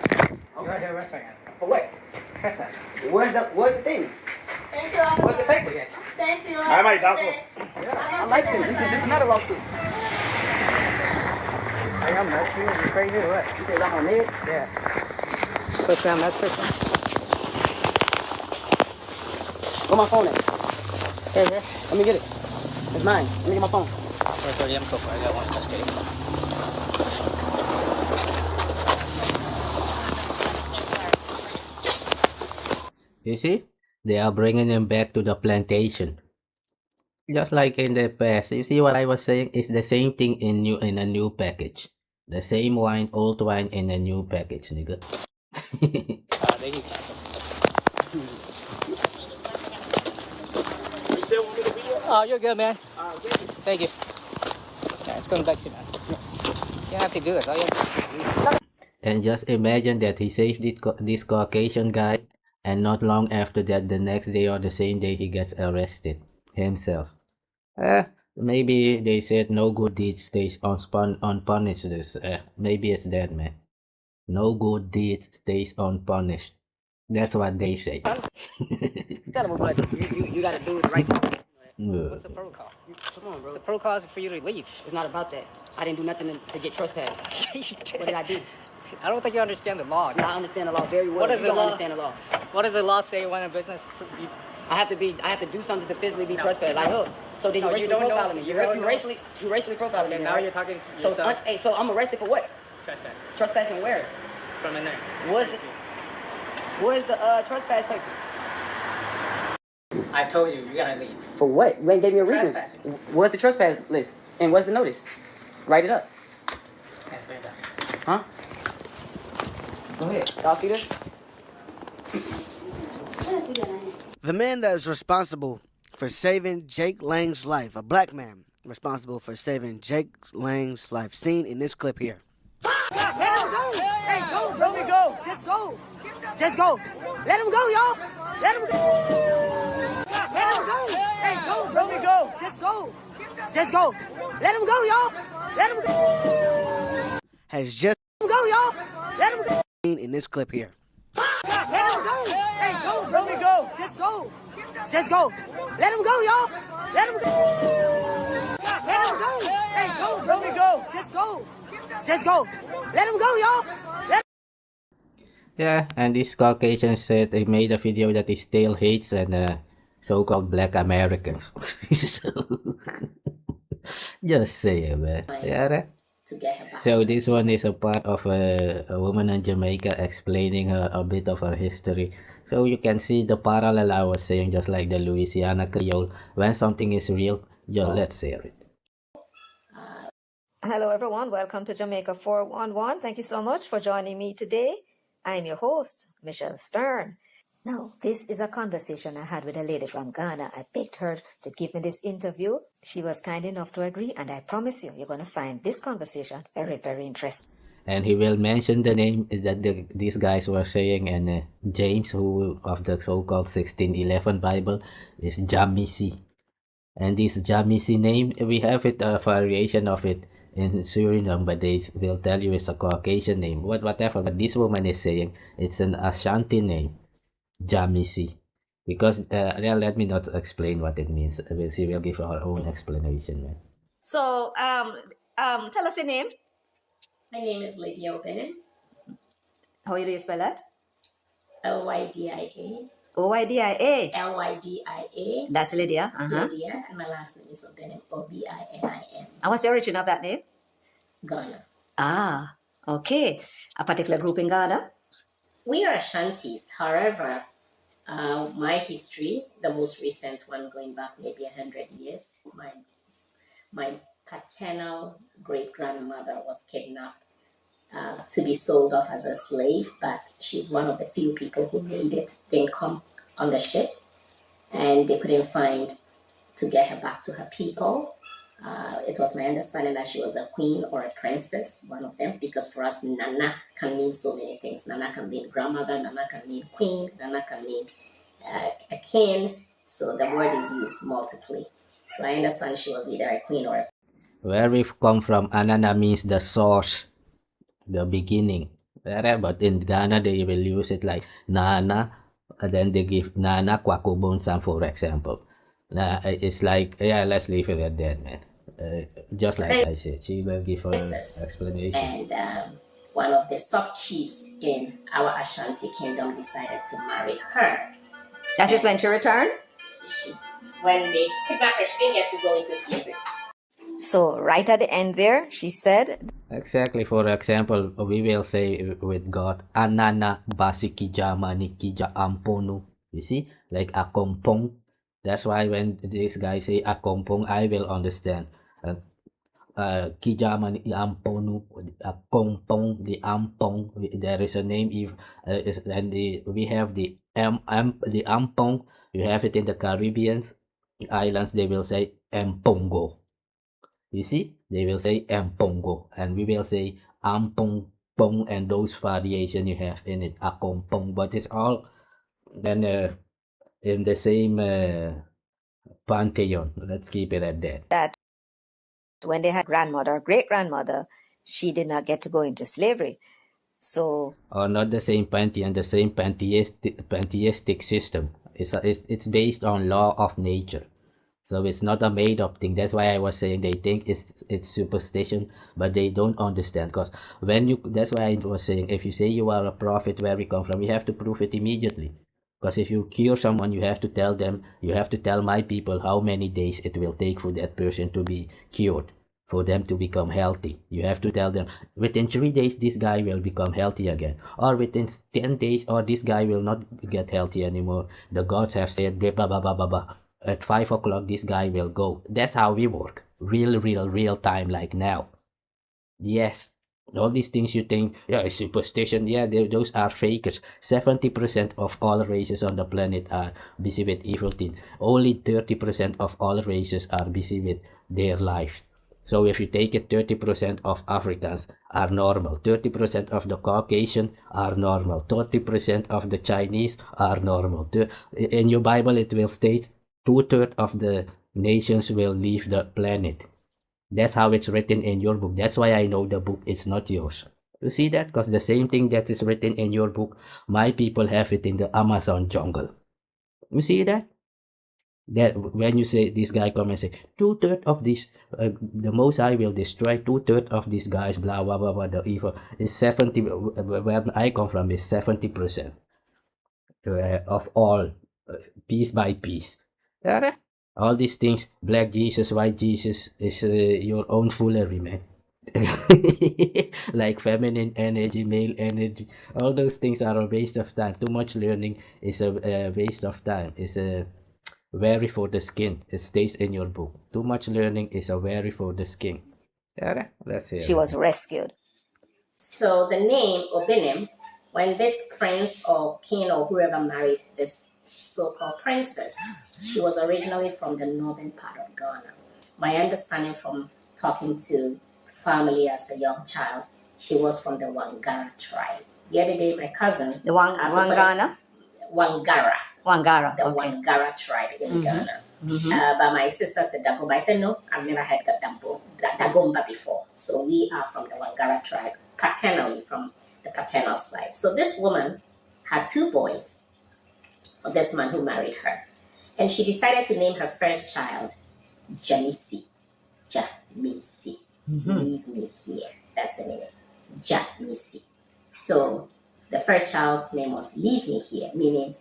You're under arrest right now. For what? Trespassing. Where's the thing? Thank you, officer. Where's the paper? Thank you, Hi, Mike. That's officer. I like this. This is not a lawsuit. Hey, I'm nuts. You crazy or what? You said I'm on meds? Yeah. Especially I'm nuts. Where my phone at? Hey, man. Let me get it. It's mine. Let me get my phone. Where's the info for? I got one custody. You see? They are bringing him back to the plantation. Just like in the past. You see what I was saying? It's the same thing in a new package. The same wine, old wine in a new package, nigga. They need cancel. You still want me to be here? Oh, you're good, man. Thank you. Yeah, it's going back to you, man. You don't have to do this. All you have to... And just imagine that he saved this Caucasian guy, and not long after that, the next day or the same day, he gets arrested himself. Maybe they said no good deed stays unpunished. Maybe it's that, man. No good deed stays unpunished. That's what they say. You gotta do it right. What's the protocol? Come on, bro. The protocol is for you to leave. It's not about that. I didn't do nothing to get trespassed. You did. What did I do? I don't think you understand the law. I understand the law very well. What does you the don't law understand the law. What does the law say when a business? I have to do something to physically be trespassed. Like, look. So then you racially profiling me. You racially profiling me. Okay, now right? you're talking to So, yourself. so I'm arrested for what? Trespassing. Trespassing where? From in there. Where's the trespass paper? I told you gotta leave. For what? You ain't gave me a reason. Trespassing. Where's the trespass list? And what's the notice? Write it up. Okay, bring it back. Huh? Go ahead. Y'all see this? The man that is responsible for saving Jake Lang's life, a black man responsible for saving Jake Lang's life, seen in this clip here. Let him go. Hey, go, bro. Go. Just go. Just go. Let him go, y'all. Let him go. Let him go. Hey, go, bro. Go. Just go. Just go. Let him go, y'all. Let him go. Has just Let him go, y'all. Let him go. seen in this clip here. Let him go. Hey, go, bro. Go. Just go. Just go. Let him go, y'all. Let him go. Let him go. Hey, go, bro. Go. Just go. Just go. Let him go, y'all. Yeah, and this Caucasian said they made a video that he still hates and so-called black Americans. Just say it, man. Yeah, right? So this one is a part of a woman in Jamaica explaining a bit of her history. So you can see the parallel I was saying, just like the Louisiana Creole. When something is real, let's hear it. Hello everyone, welcome to Jamaica 411. Thank you so much for joining me today. I am your host, Michelle Stern. Now, this is a conversation I had with a lady from Ghana. I begged her to give me this interview. She was kind enough to agree, and I promise you, you're going to find this conversation very, very interesting. And he will mention the name that these guys were saying, and James, who of the so-called 1611 Bible, is Jamisi. And this Jamisi name, we have it, a variation of it in Suriname, but they will tell you it's a Caucasian name. Whatever, but this woman is saying it's an Ashanti name, Jamisi. Because, let me not explain what it means. She will give her own explanation, man. So, tell us your name. My name is Lydia Albina. How do you spell that? Lydia. Oydia. Lydia. That's Lydia. Lydia, and my last name is Albina. Obinin. And what's the origin of that name? Ghana. Ah, okay. A particular group in Ghana? We are Ashantis. However, my history, the most recent one going back maybe 100 years, my paternal great-grandmother was kidnapped to be sold off as a slave, but she's one of the few people who made it, didn't come on the ship, and they couldn't find to get her back to her people. It was my understanding that she was a queen or a princess, one of them, because for us, Nana can mean so many things. Nana can mean grandmother, Nana can mean queen, Nana can mean a king, so the word is used multiply. So I understand she was either a queen or a... Where we've come from, Anana means the source, the beginning. But in Ghana, they will use it like Nana, and then they give Nana Kwakubonsan, for example. It's like, yeah, let's leave it at that, man. Just like I said, she will give her explanation. And one of the sub-chiefs in our Ashanti kingdom decided to marry her. That is when she returned? When they kidnapped her, she didn't get to go into slavery. So right at the end there, she said... Exactly. For example, we will say with God, Anana Basikija Manikija Amponu. You see? Like Akompong. That's why when this guy say Akompong, I will understand. Kijamani Amponu, Akompong, the Ampong. There is a name, and we have the the Ampong. You have it in the Caribbean islands. They will say Mpongo. You see, they will say Mpongo, and we will say Ampong Pong, and those variation you have in it, Akompong. But it's all then in the same pantheon. Let's keep it at that. That when they had grandmother, great-grandmother, she did not get to go into slavery. So... Or not the same pantheon, the same pantheistic system. It's based on law of nature. So it's not a made-up thing. That's why I was saying they think it's superstition, but they don't understand. Because that's why I was saying, if you say you are a prophet, where we come from, you have to prove it immediately. Because if you cure someone, you have to tell them, you have to tell my people how many days it will take for that person to be cured, for them to become healthy. You have to tell them, within 3 days, this guy will become healthy again. Or within 10 days, or this guy will not get healthy anymore. The gods have said, blah, blah, blah, blah, blah. At 5 o'clock, this guy will go. That's how we work. Real time, like now. Yes. All these things you think, yeah, superstition, yeah, those are fakers. 70% of all races on the planet are busy with evil things. Only 30% of all races are busy with their life. So if you take it, 30% of Africans are normal, 30% of the Caucasian are normal, 30% of the Chinese are normal. In your Bible, it will state 2/3 of the nations will leave the planet. That's how it's written in your book. That's why I know the book is not yours. You see that? Because the same thing that is written in your book, my people have it in the Amazon jungle. You see that? That when you say this guy come and say 2/3 of this, the Most High will destroy 2/3 of these guys, blah blah blah blah. The evil is 70. Where I come from is 70% of all, piece by piece. Yeah, all these things, black Jesus, white Jesus, is your own foolery, man. Like feminine energy, male energy, all those things are a waste of time. Too much learning is a waste of time. It's a very for the skin. It stays in your book. Too much learning is a very for the skin. Yeah, let's hear She it. was rescued. So the name Obinim, when this prince or king or whoever married this so-called princess, she was originally from the northern part of Ghana. My understanding from talking to family as a young child, she was from the Wangara tribe. The other day, my cousin... The Wangana? Wangara. Wangara, The okay. Wangara tribe in Ghana. But my sister said Dagomba. I said, no, I've never heard Dagomba before. So we are from the Wangara tribe, paternally from the paternal side. So this woman had 2 boys for this man who married her. And she decided to name her first child Jamisi. Jamisi. Leave me here. That's the meaning. Jamisi. So the first child's name was Leave Me Here, meaning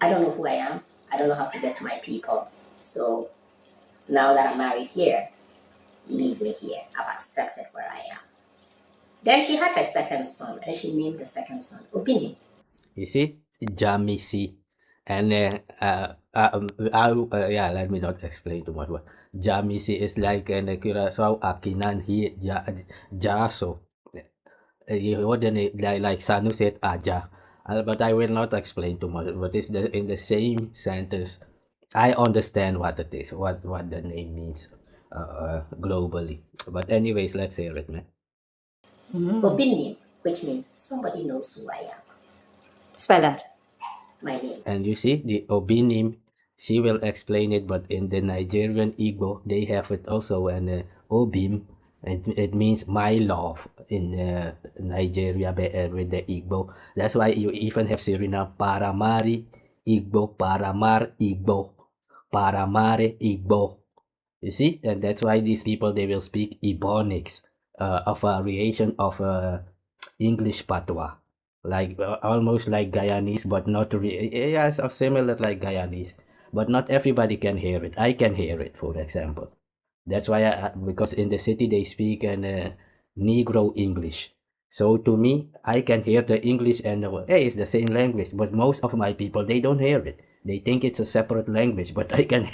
I don't know who I am. I don't know how to get to my people. So now that I'm married here, leave me here. I've accepted where I am. Then she had her second son, and she named the second son Obini. You see, Jamisi, and yeah, let me not explain too much. But Jamisi is like an Curacao Akinan here, Jaso. You wouldn't like Sanu said Aja, but I will not explain too much. But it's in the same sentence. I understand what it is, what the name means, globally. But anyways, let's hear it, man. Obini, which means somebody knows who I am. Spell that. My name. And you see, the Obinim, she will explain it, but in the Nigerian Igbo, they have it also, and Obim, it means my love in Nigeria with the Igbo. That's why you even have Suriname, Paramari Igbo, Paramar Igbo, Paramare Igbo. You see, and that's why these people, they will speak Ebonics, a variation of English patois, like almost like Guyanese, but not really. Yeah, it's similar like Guyanese, but not everybody can hear it. I can hear it, for example. That's why because in the city they speak an Negro English. So to me, I can hear the English and hey, it's the same language. But most of my people, they don't hear it. They think it's a separate language. But I can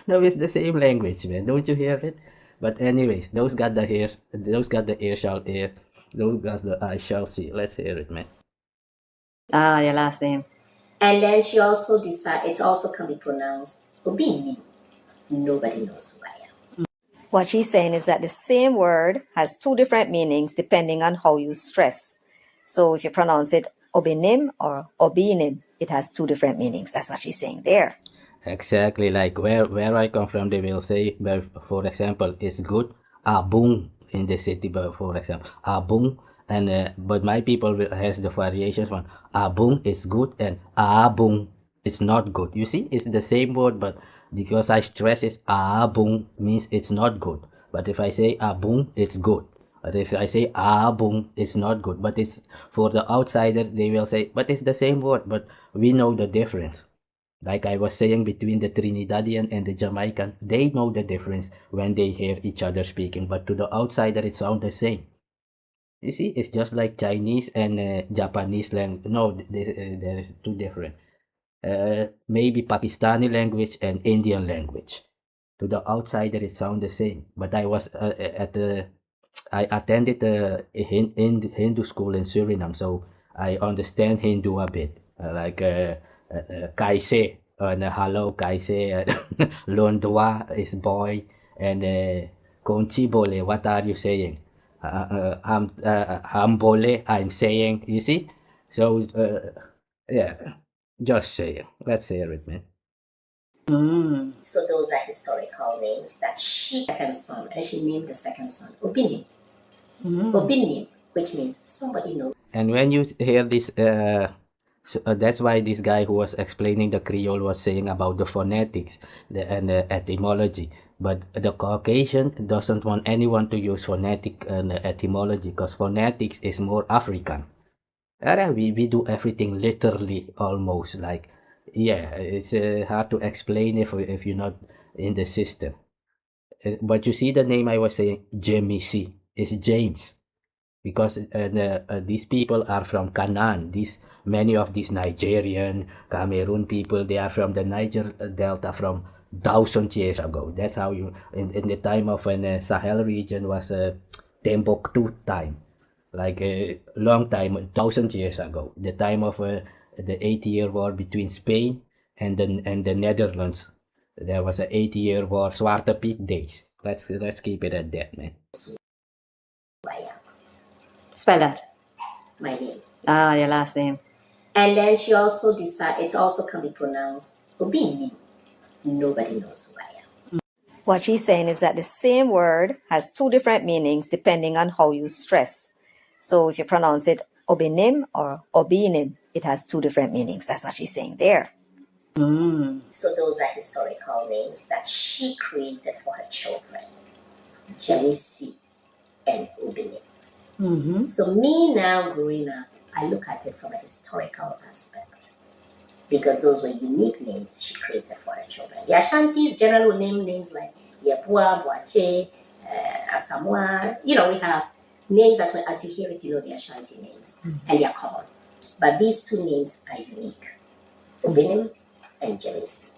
no, it's the same language, man. Don't you hear it? But anyways, those got the ear, those got the ear shall hear, those got the eye shall see. Let's hear it, man. Ah, your last name. And then she also decided it also can be pronounced Obini. Nobody knows who I am. What she's saying is that the same word has 2 different meanings depending on how you stress. So if you pronounce it Obinim or Obinim, it has 2 different meanings. That's what she's saying there. Exactly, like where I come from, they will say, for example, it's good, abung in the city, but for example, abung, and but my people has the variations one, abung is good and abung is not good. You see, it's the same word, but because I stress it, abung means it's not good. But if I say abung, it's good. But if I say abung, it's not good. But it's for the outsider, they will say, but it's the same word, but we know the difference. Like I was saying, between the Trinidadian and the Jamaican, they know the difference when they hear each other speaking, but to the outsider, it sounds the same. You see, it's just like Chinese and Japanese language. No, there is 2 different. Maybe Pakistani language and Indian language. To the outsider, it sounds the same. But I was at the I attended a Hindu school in Suriname, so I understand Hindu a bit. Kaise, and hello Kaise, Londwa is boy, and Konchi Bole, what are you saying? Hambole, I'm saying, you see? So, yeah, just saying. Let's hear it, man. So those are historical names that she second son, and she named the second son Obinim. Obinim, which means somebody knows. And when you hear this, that's why this guy who was explaining the Creole was saying about the phonetics and the etymology. But the Caucasian doesn't want anyone to use phonetic and etymology because phonetics is more African. We do everything literally almost like, yeah, it's hard to explain if you're not in the system. But you see the name I was saying, Jemisi, is James. Because these people are from Canaan. Many of these Nigerian, Cameroon people, they are from the Niger Delta from thousands years ago. That's how you, in the time of when Sahel region was Timbuktu time, like a long time, 1,000 years ago, the time of the 80-year war between Spain and the Netherlands. There was an 80-year war, Zwarte Piet days. Let's keep it at that, man. Spell that. My name. Ah, your last name. And then she also decided it also can be pronounced Obinim. Nobody knows who I am. What she's saying is that the same word has two different meanings depending on how you stress. So if you pronounce it Obinim or Obinim, it has two different meanings. That's what she's saying there. So those are historical names that she created for her children. Jemisi and Obinim. So me now growing up, I look at it from a historical aspect because those were unique names she created for her children. The Ashantis generally would name names like Yepua, Boache, Asamoah. You know, we have names that, as you hear it, you know the Ashanti names, and they are common. But these two names are unique, Obinim and Jemisi.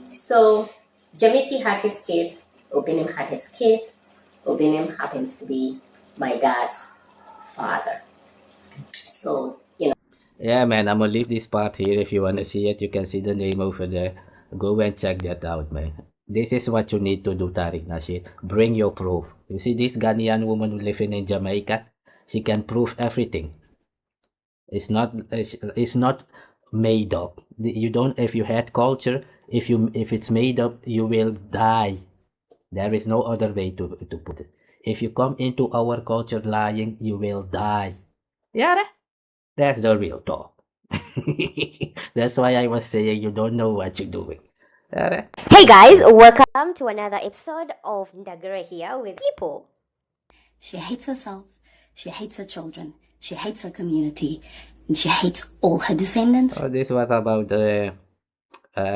So Jemisi had his kids, Obinim had his kids. Obinim happens to be my dad's father. So, you know. Yeah, man, I'm gonna leave this part here. If you wanna see it, you can see the name over there. Go and check that out, man. This is what you need to do, Tariq, Nasheed. Bring your proof. You see this Ghanaian woman who living in Jamaica? She can prove everything. It's not made up. You don't. If you had culture, if it's made up, you will die. There is no other way to put it. If you come into our culture lying, you will die. Yeah, that's the real talk. That's why I was saying you don't know what you're doing. Hey guys, welcome to another episode of Ndagara here with people. She hates herself, she hates her children, she hates her community, and she hates all her descendants. Oh, this was about the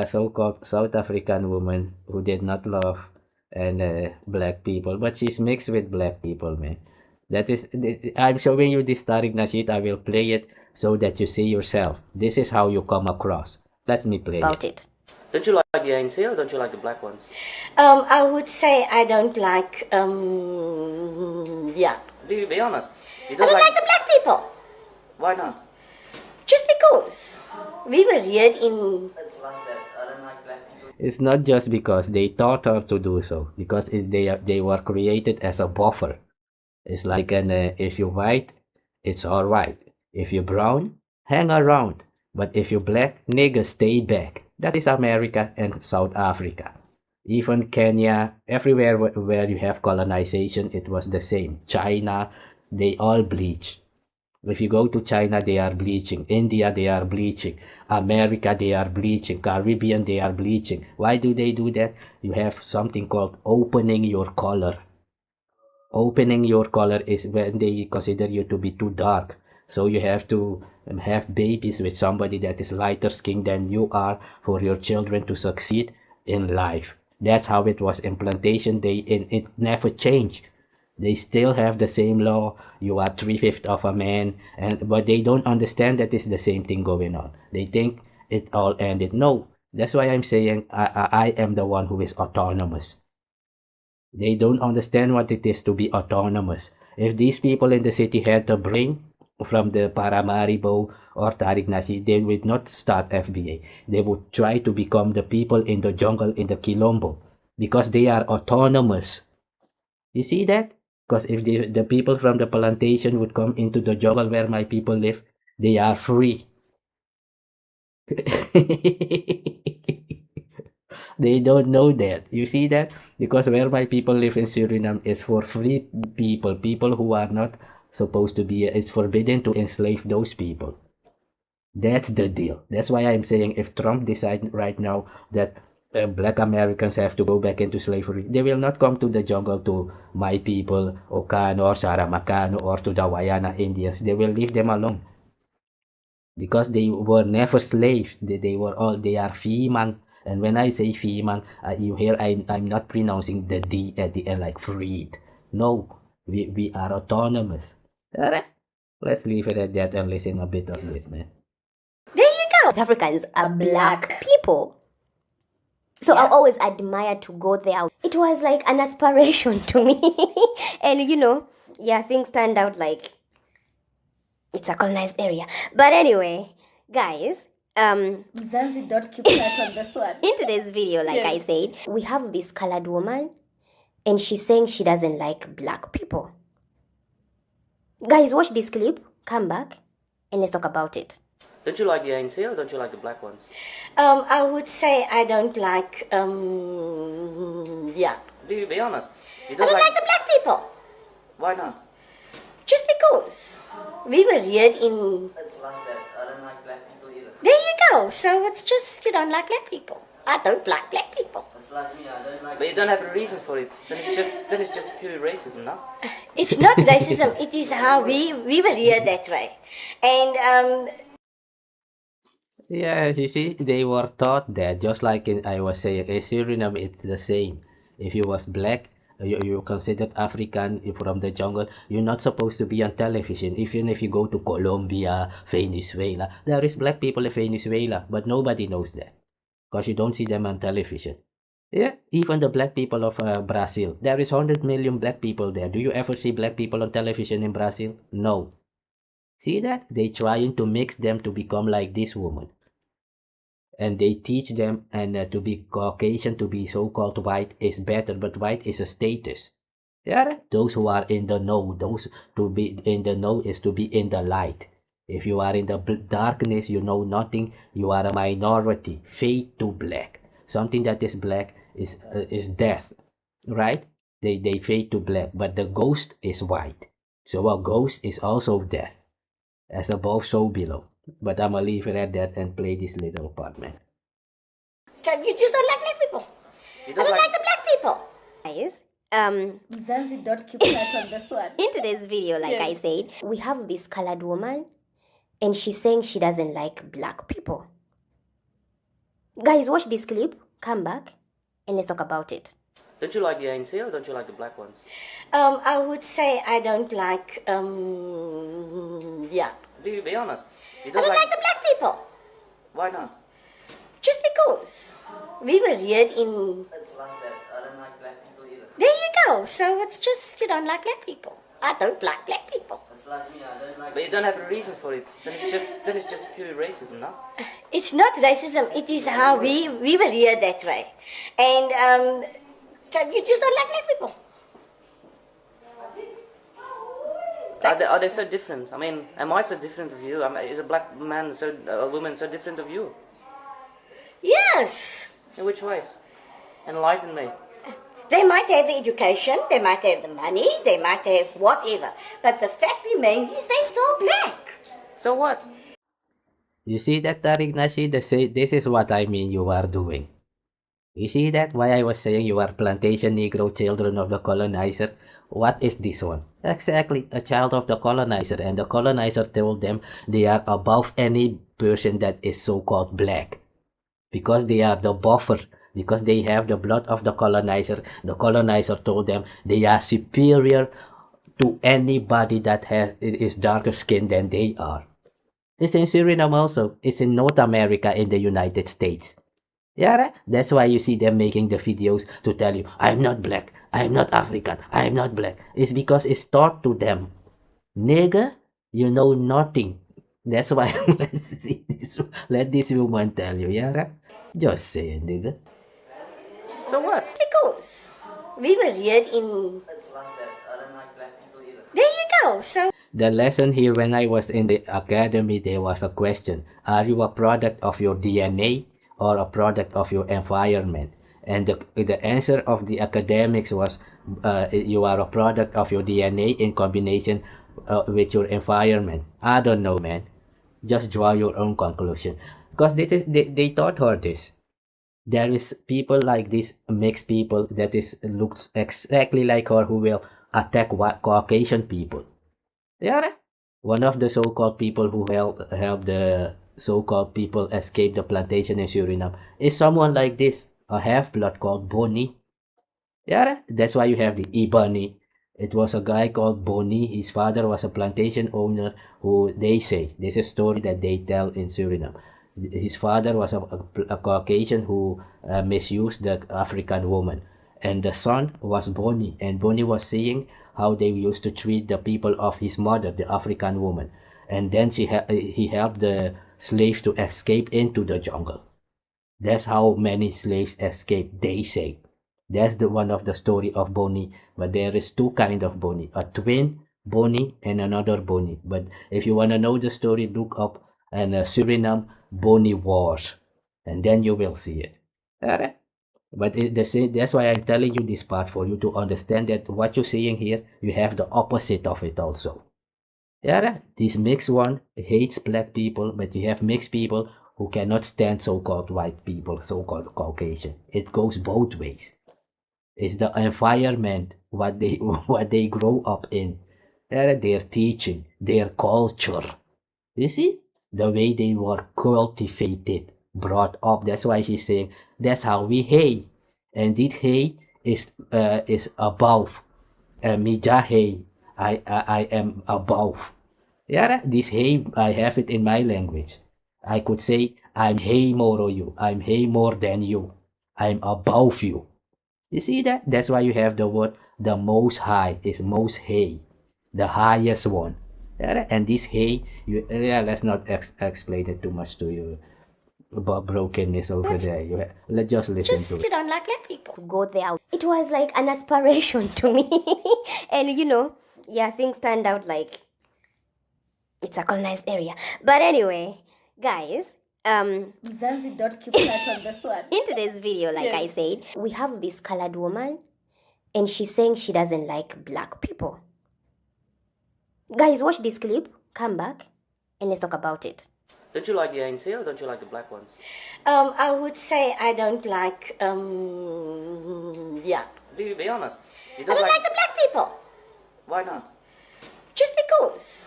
so-called South African woman who did not love and black people, but she's mixed with black people, man. That is, I'm showing you this Tariq, Nasheed. I will play it so that you see yourself. This is how you come across. Let me play about it. Don't you like the ANC or don't you like the black ones? I would say I don't like, yeah. Be honest. I don't like the black people. Why not? Just because we were reared in... It's like that. I don't like black people. It's not just because they taught her to do so, because they were created as a buffer. It's like if you're white, it's alright. If you're brown, hang around. But if you're black, nigga, stay back. That is America and South Africa. Even Kenya, everywhere where you have colonization, it was the same. China, they all bleach. If you go to China, they are bleaching. India, they are bleaching. America, they are bleaching. Caribbean, they are bleaching. Why do they do that? You have something called opening your color. Opening your color is when they consider you to be too dark. So you have to have babies with somebody that is lighter skinned than you are for your children to succeed in life. That's how it was in plantation. It never changed. They still have the same law. You are 3/5 of a man, but they don't understand that it's the same thing going on. They think it all ended. No, that's why I'm saying I am the one who is autonomous. They don't understand what it is to be autonomous. If these people in the city had the brain from the Paramaribo or Tariq Nasheed, they would not start FBA. They would try to become the people in the jungle, in the Quilombo, because they are autonomous. You see that? Because if the people from the plantation would come into the jungle where my people live, they are free. They don't know that. You see that? Because where my people live in Suriname is for free people, people who are not supposed to be, it's forbidden to enslave those people. That's the deal. That's why I'm saying if Trump decides right now that black Americans have to go back into slavery, they will not come to the jungle to my people, Ohkano or Saramacano, or to the Wayana Indians. They will leave them alone. Because they were never slaves. They are freeman. And when I say freeman, you hear I'm not pronouncing the D at the end like freed. No, we are autonomous. Alright? Let's leave it at that and listen a bit of this, man. There you go. South Africans are black people. So I always admired to go there. It was like an aspiration to me. And you know, yeah, things turned out like it's a colonized area. But anyway, guys, Zanzi, don't keep that on this one. in today's video, like I said, we have this colored woman and she's saying she doesn't like black people. Guys, watch this clip, come back, and let's talk about it. Don't you like the ANC or don't you like the black ones? I would say I don't like, Be honest. You I don't like the black people. Why not? Just because we were reared in... It's like that. I don't like black people either. There you go. So it's just you don't like black people. I don't like black people. It's like me, I don't like. But you don't have a reason for it. Then it's just pure racism, no? It's not racism. It is how we were reared that way. And Yeah, you see, they were taught that, just like I was saying, in Suriname, it's the same. If you was black, you're considered African from the jungle, you're not supposed to be on television. Even if you go to Colombia, Venezuela, there is black people in Venezuela, but nobody knows that because you don't see them on television. Yeah, even the black people of Brazil, there is 100 million black people there. Do you ever see black people on television in Brazil? No. See that? They trying to mix them to become like this woman. And they teach them and to be Caucasian, to be so-called white is better, but white is a status. Yeah, those who are in the know, those to be in the know is to be in the light. If you are in the darkness, you know nothing, you are a minority, fade to black. Something that is black is death, right? They fade to black, but the ghost is white. So a ghost is also death. As above, so below. But I'm gonna leave it at that and play this little part, man. you just don't like black people. I don't like the black people. Guys, Zanzi, don't keep that on this one. in today's video, like I said, we have this colored woman and she's saying she doesn't like black people. Guys, watch this clip, come back, and let's talk about it. Don't you like the ANC or don't you like the black ones? I would say I don't like, Be honest. You I don't like the black people. Why not? Just because we were reared in... It's like that. I don't like black people either. There you go. So it's just you don't like black people. I don't like black people. It's like me, I don't like. But you don't have a reason for it. Then it's just pure racism, no? It's not racism. It is how we were reared that way. And you just don't like black people. Are they so different? I mean, am I so different of you? Is a black man a woman so different of you? Yes. In which ways? Enlighten me. They might have the education, they might have the money, they might have whatever. But the fact remains is they're still black. So what? You see that, Tariq Nasheed? This is what I mean you are doing. You see that? Why I was saying you are plantation Negro children of the colonizer? What is this one? Exactly, a child of the colonizer. And the colonizer told them they are above any person that is so-called black. Because they are the buffer. Because they have the blood of the colonizer. The colonizer told them they are superior to anybody that is darker skin than they are. It's in Suriname also. It's in North America, in the United States. Yeah, right? That's why you see them making the videos to tell you, I'm not black, I am not African, I am not black. It's because it's taught to them. Nigga, you know nothing. That's why let this woman tell you, Yara. Just say it, nigga. So what? Because we were reared in. There you go. So The lesson here, when I was in the academy, there was a question. Are you a product of your DNA or a product of your environment? And the answer of the academics was you are a product of your DNA in combination with your environment. I don't know, man. Just draw your own conclusion. Because they taught her this. There is people like this mixed people that looks exactly like her who will attack Caucasian people. Yeah, one of the so-called people who help the so-called people escape the plantation in Suriname is someone like this, a half-blood called Boni. Yeah, that's why you have the Ibani. It was a guy called Boni. His father was a plantation owner who they say, this is a story that they tell in Suriname. His father was a Caucasian who misused the African woman. And the son was Boni. And Boni was seeing how they used to treat the people of his mother, the African woman. And then he helped the slaves to escape into the jungle. That's how many slaves escaped, they say. That's the one of the story of Boni. But there is two kind of Boni, a twin Boni and another Boni. But if you want to know the story, look up and Suriname Boni Wars, and then you will see it. Alright? But that's why I'm telling you this part, for you to understand that what you're seeing here, you have the opposite of it also. Yeah, this mixed one hates black people, but you have mixed people who cannot stand so-called white people, so-called Caucasian. It goes both ways. It's the environment, what they grow up in, their teaching, their culture. You see, the way they were cultivated, brought up. That's why she's saying that's how we hay, and this hay is above. Mija hay. I am above. Yeah, this hay, I have it in my language. I could say I'm hay more of you. I'm hay more than you. I'm above you. You see that? That's why you have the word the most high is most hay, the highest one. Yeah, and this hay, let's not explain it too much to you about brokenness over there. Let's just listen to it. you don't like black people. Go there. It was like an aspiration to me. And yeah, things turned out like it's a colonized area. But anyway, guys, Zanzi don't keep that on this one. in today's video, like I said, we have this colored woman and she's saying she doesn't like black people. Guys, watch this clip, come back, and let's talk about it. Don't you like the ANC or don't you like the black ones? I would say I don't like, yeah. Be honest. You I don't like the black people. Why not? Just because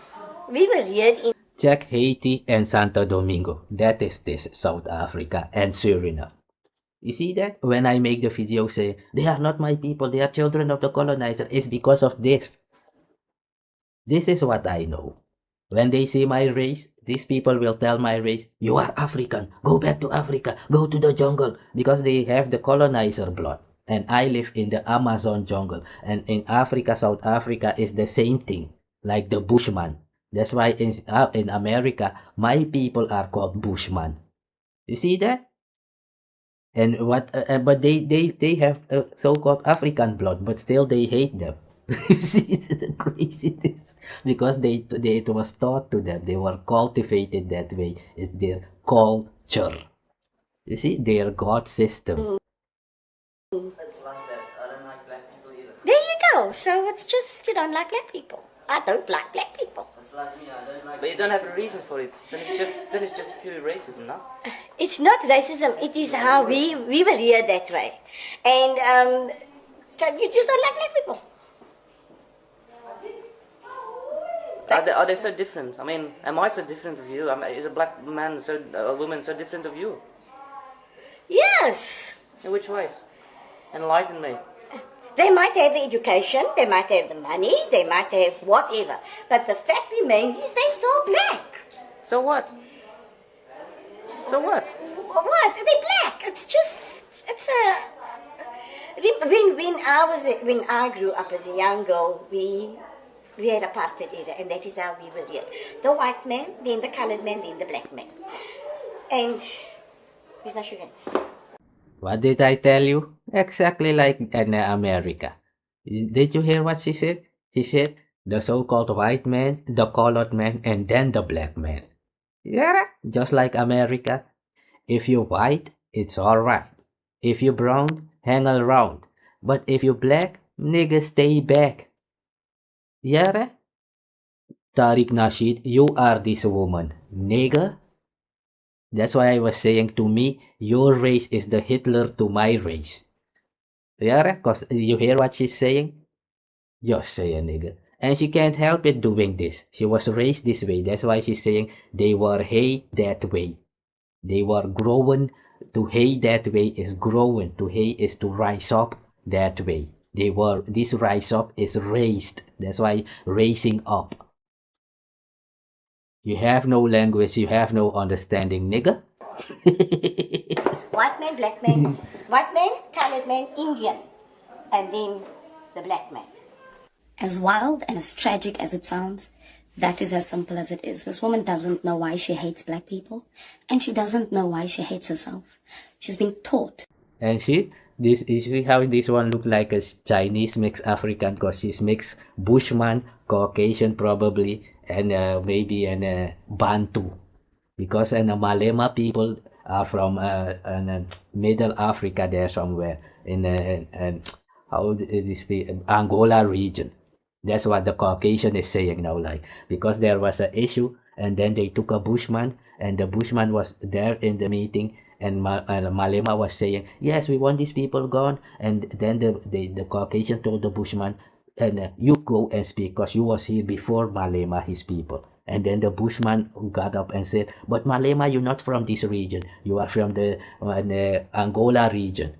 we were reared in. Check Haiti and Santo Domingo. That is this South Africa and Suriname. You see that? When I make the video say, they are not my people, they are children of the colonizer, it's because of this. This is what I know. When they see my race, these people will tell my race, you are African, go back to Africa, go to the jungle, because they have the colonizer blood. And I live in the Amazon jungle. And in Africa, South Africa is the same thing, like the Bushman. That's why in America, my people are called Bushman. You see that? And but they have so-called African blood, but still they hate them. You see the craziness, because it was taught to them. They were cultivated that way. It's their culture. You see, their God system. It's like that. I don't like black people either. There you go. So it's just you don't like black people. I don't like black people. It's like me. I don't like. But you don't have a reason for it. Then it's just pure racism, no? It's not racism. It is how we were reared that way, and you just don't like black people. Are they so different? I mean, am I so different of you? Is a black man a woman so different of you? Yes. In which ways? Enlighten me. They might have the education, they might have the money, they might have whatever, but the fact remains is they're still black. So what? So what? What? They're black. It's When I grew up as a young girl, we had apartheid era, and that is how we were here. The white man, then the colored man, then the black man. And it's not sugar. What did I tell you? Exactly like in America. Did you hear what she said? She said the so-called white man, the colored man, and then the black man. Yeah, just like America. If you're white, it's alright. If you're brown, hang around. But if you're black, nigga, stay back. Yeah, Tariq Nasheed, you are this woman, nigga. That's why I was saying, to me, your race is the Hitler to my race. Yeah, cause you hear what she's saying? Just say a nigga. And she can't help it doing this. She was raised this way. That's why she's saying they were hate that way. They were growing. To hate that way is growing. To hate is to rise up that way. This rise up is raised. That's why raising up. You have no language, you have no understanding, nigga. White man, black man, white man, colored man, Indian, and then the black man. As wild and as tragic as it sounds, that is as simple as it is. This woman doesn't know why she hates black people, and she doesn't know why she hates herself. She's been taught. And you see how this one look like a Chinese mixed African, because she's mixed Bushman, Caucasian probably, and maybe an Bantu. Because the Malema people are from Middle Africa there somewhere in Angola region. That's what the Caucasian is saying now, like, because there was an issue and then they took a Bushman and the Bushman was there in the meeting and Malema was saying, yes, we want these people gone. And then the Caucasian told the Bushman, and you go and speak because you was here before Malema, his people. And then the Bushman got up and said, but Malema, you're not from this region. You are from the Angola region.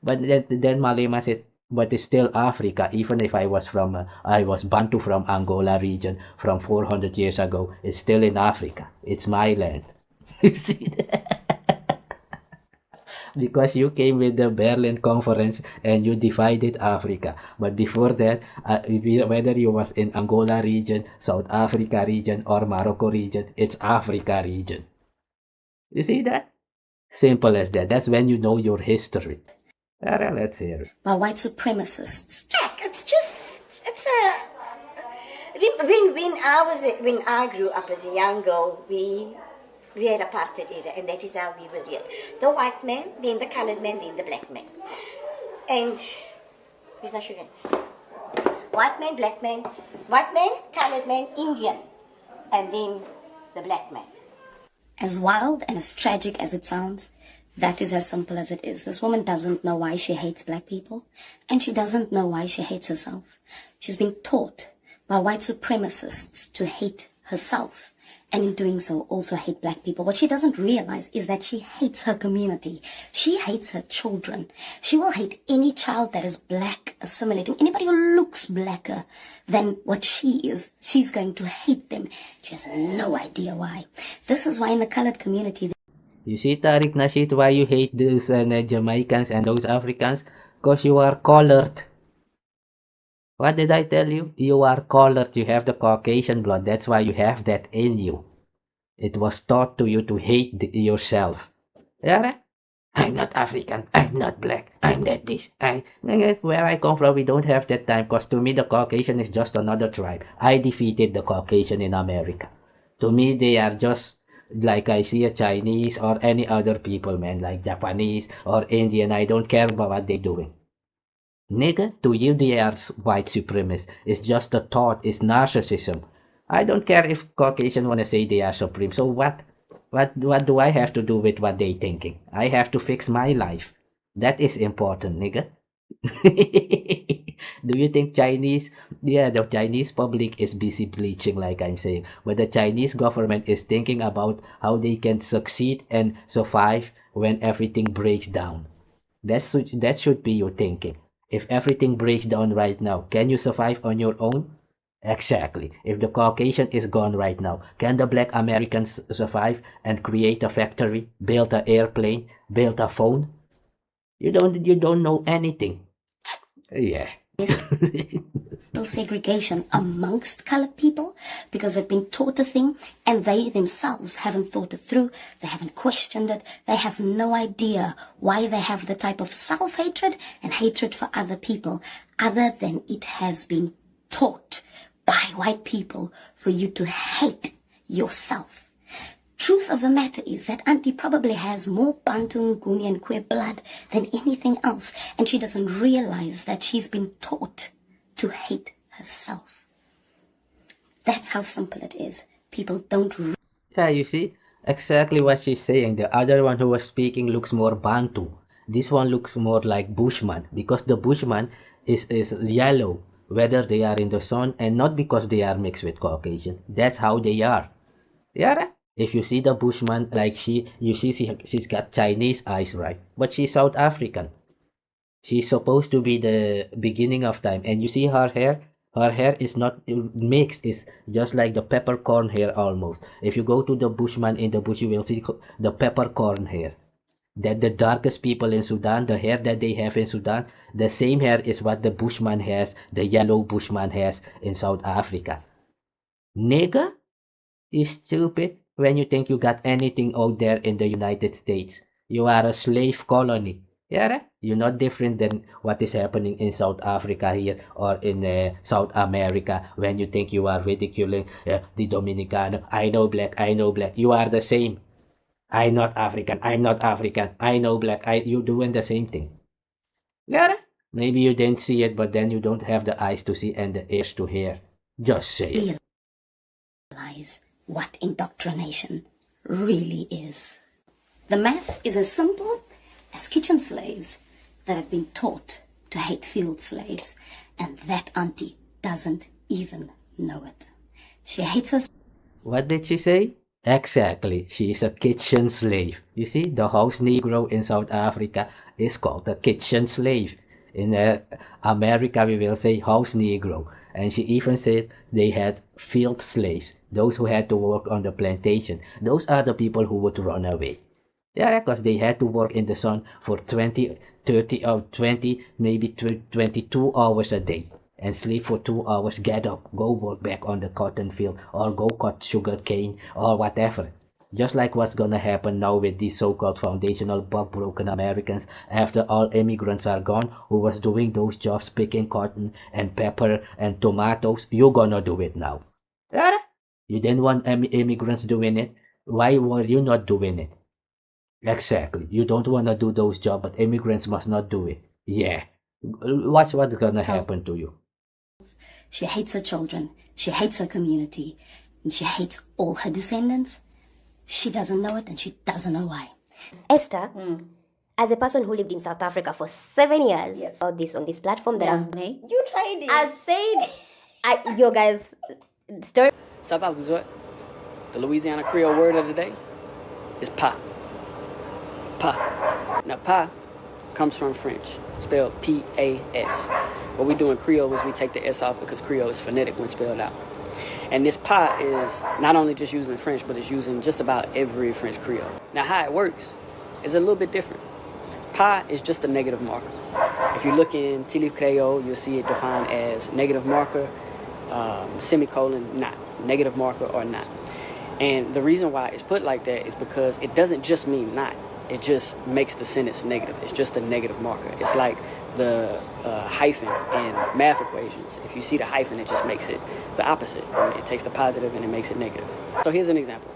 But then Malema said, but it's still Africa. Even if I was Bantu from Angola region from 400 years ago, it's still in Africa. It's my land. You see that? Because you came with the Berlin Conference and you divided Africa. But before that, whether you was in Angola region, South Africa region, or Morocco region, it's Africa region. You see that? Simple as that. That's when you know your history. Let's hear it. By white supremacists. Jack, it's when I grew up as a young girl, we had apartheid era, and that is how we were here. The white man, then the colored man, then the black man. And it's not sugar. White man, black man, white man, colored man, Indian, and then the black man. As wild and as tragic as it sounds, that is as simple as it is. This woman doesn't know why she hates black people, and she doesn't know why she hates herself. She's been taught by white supremacists to hate herself, and in doing so also hate black people. What she doesn't realize is that she hates her community. She hates her children. She will hate any child that is black, assimilating. Anybody who looks blacker than what she is, she's going to hate them. She has no idea why. This is why in the colored community... You see, Tariq Nasheed, why you hate those Jamaicans and those Africans? Because you are colored. What did I tell you? You are colored. You have the Caucasian blood. That's why you have that in you. It was taught to you to hate yourself. Yeah? I'm not African. I'm not black. I'm that this. Where I come from, we don't have that time. Because to me, the Caucasian is just another tribe. I defeated the Caucasian in America. To me, they are just like I see a Chinese or any other people, man, like Japanese or Indian. I don't care about what they're doing. Nigga, to you they are white supremacists. It's just a thought. It's narcissism. I don't care if Caucasian want to say they are supreme. So what? What do I have to do with what they thinking? I have to fix my life. That is important, nigga. Do you think Chinese? Yeah, the Chinese public is busy bleaching, like I'm saying. But the Chinese government is thinking about how they can succeed and survive when everything breaks down. That should be your thinking. If everything breaks down right now, can you survive on your own? Exactly. If the Caucasian is gone right now, can the black Americans survive and create a factory, build an airplane, build a phone? You don't know anything. Yeah. Segregation amongst colored people because they've been taught a thing and they themselves haven't thought it through. They haven't questioned it. They have no idea why they have the type of self-hatred and hatred for other people other than it has been taught by white people for you to hate yourself. Truth of the matter is that Auntie probably has more Bantu, Nguni and queer blood than anything else, and she doesn't realize that she's been taught to hate herself. That's how simple it is. People don't... Yeah, you see? Exactly what she's saying. The other one who was speaking looks more Bantu. This one looks more like Bushman, because the Bushman is yellow, whether they are in the sun, and not because they are mixed with Caucasian. That's how they are. Yeah? If you see the Bushman, like you see she's got Chinese eyes, right? But she's South African. She's supposed to be the beginning of time. And you see her hair? Her hair is not mixed. It's just like the peppercorn hair almost. If you go to the Bushman in the bush, you will see the peppercorn hair. That the darkest people in Sudan, the hair that they have in Sudan, the same hair is what the Bushman has, the yellow Bushman has in South Africa. Nigga is stupid when you think you got anything out there in the United States. You are a slave colony. Yeah, you're not different than what is happening in South Africa here or in South America when you think you are ridiculing the Dominicano. I know black, I know black. You are the same. I'm not African, I'm not African. I know black, you doing the same thing. Yeah, maybe you didn't see it, but then you don't have the eyes to see and the ears to hear. Just say it. Realize what indoctrination really is. The math is as simple as kitchen slaves that have been taught to hate field slaves, and that auntie doesn't even know it. She hates us. What did she say? Exactly, she is a kitchen slave. You see, the house Negro in South Africa is called a kitchen slave. In America, we will say house Negro. And she even said they had field slaves, those who had to work on the plantation. Those are the people who would run away. Yeah, because they had to work in the sun for 20, 30, or 20, maybe 22 hours a day. And sleep for 2 hours, get up, go work back on the cotton field, or go cut sugar cane, or whatever. Just like what's gonna happen now with these so-called foundational broken Americans after all immigrants are gone, who was doing those jobs picking cotton and pepper and tomatoes. You're gonna do it now. Yeah? You didn't want immigrants doing it. Why were you not doing it? Exactly. You don't wanna do those jobs, but immigrants must not do it. Yeah. Watch what's gonna happen to you. She hates her children, she hates her community, and she hates all her descendants. She doesn't know it, and she doesn't know why. Esther, as a person who lived in South Africa for 7 years, about this on this platform that I've made, You tried it. I said, you guys, stir. The Louisiana Creole word of the day is pa. Pa. Now, pa comes from French, spelled P-A-S. What we do in Creole is we take the S off because Creole is phonetic when spelled out. And this pa is not only just used in French, but it's used in just about every French Creole. Now, how it works is a little bit different. Pa is just a negative marker. If you look in Tilly Creole, you'll see it defined as negative marker, semicolon, not. Negative marker or not. And the reason why it's put like that is because it doesn't just mean not. It just makes the sentence negative. It's just a negative marker. It's like the hyphen in math equations. If you see the hyphen, it just makes it the opposite. It takes the positive and it makes it negative. So here's an example.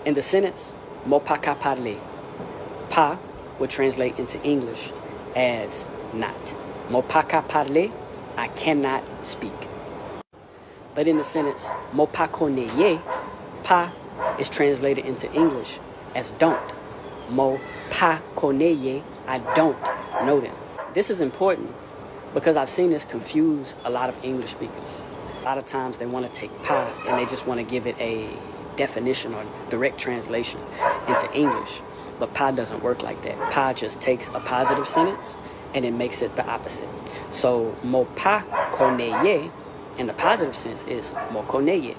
In the sentence, mo pa ka parler, pa would translate into English as not. Mo pa ka parler, I cannot speak. But in the sentence, mo pa connaye, pa is translated into English as don't. Mo pa connaye, I don't know them. This is important because I've seen this confuse a lot of English speakers. A lot of times they want to take pa and they just want to give it a definition or direct translation into English. But pa doesn't work like that. Pa just takes a positive sentence and it makes it the opposite. So mo pa connaye in the positive sense is mo connaye.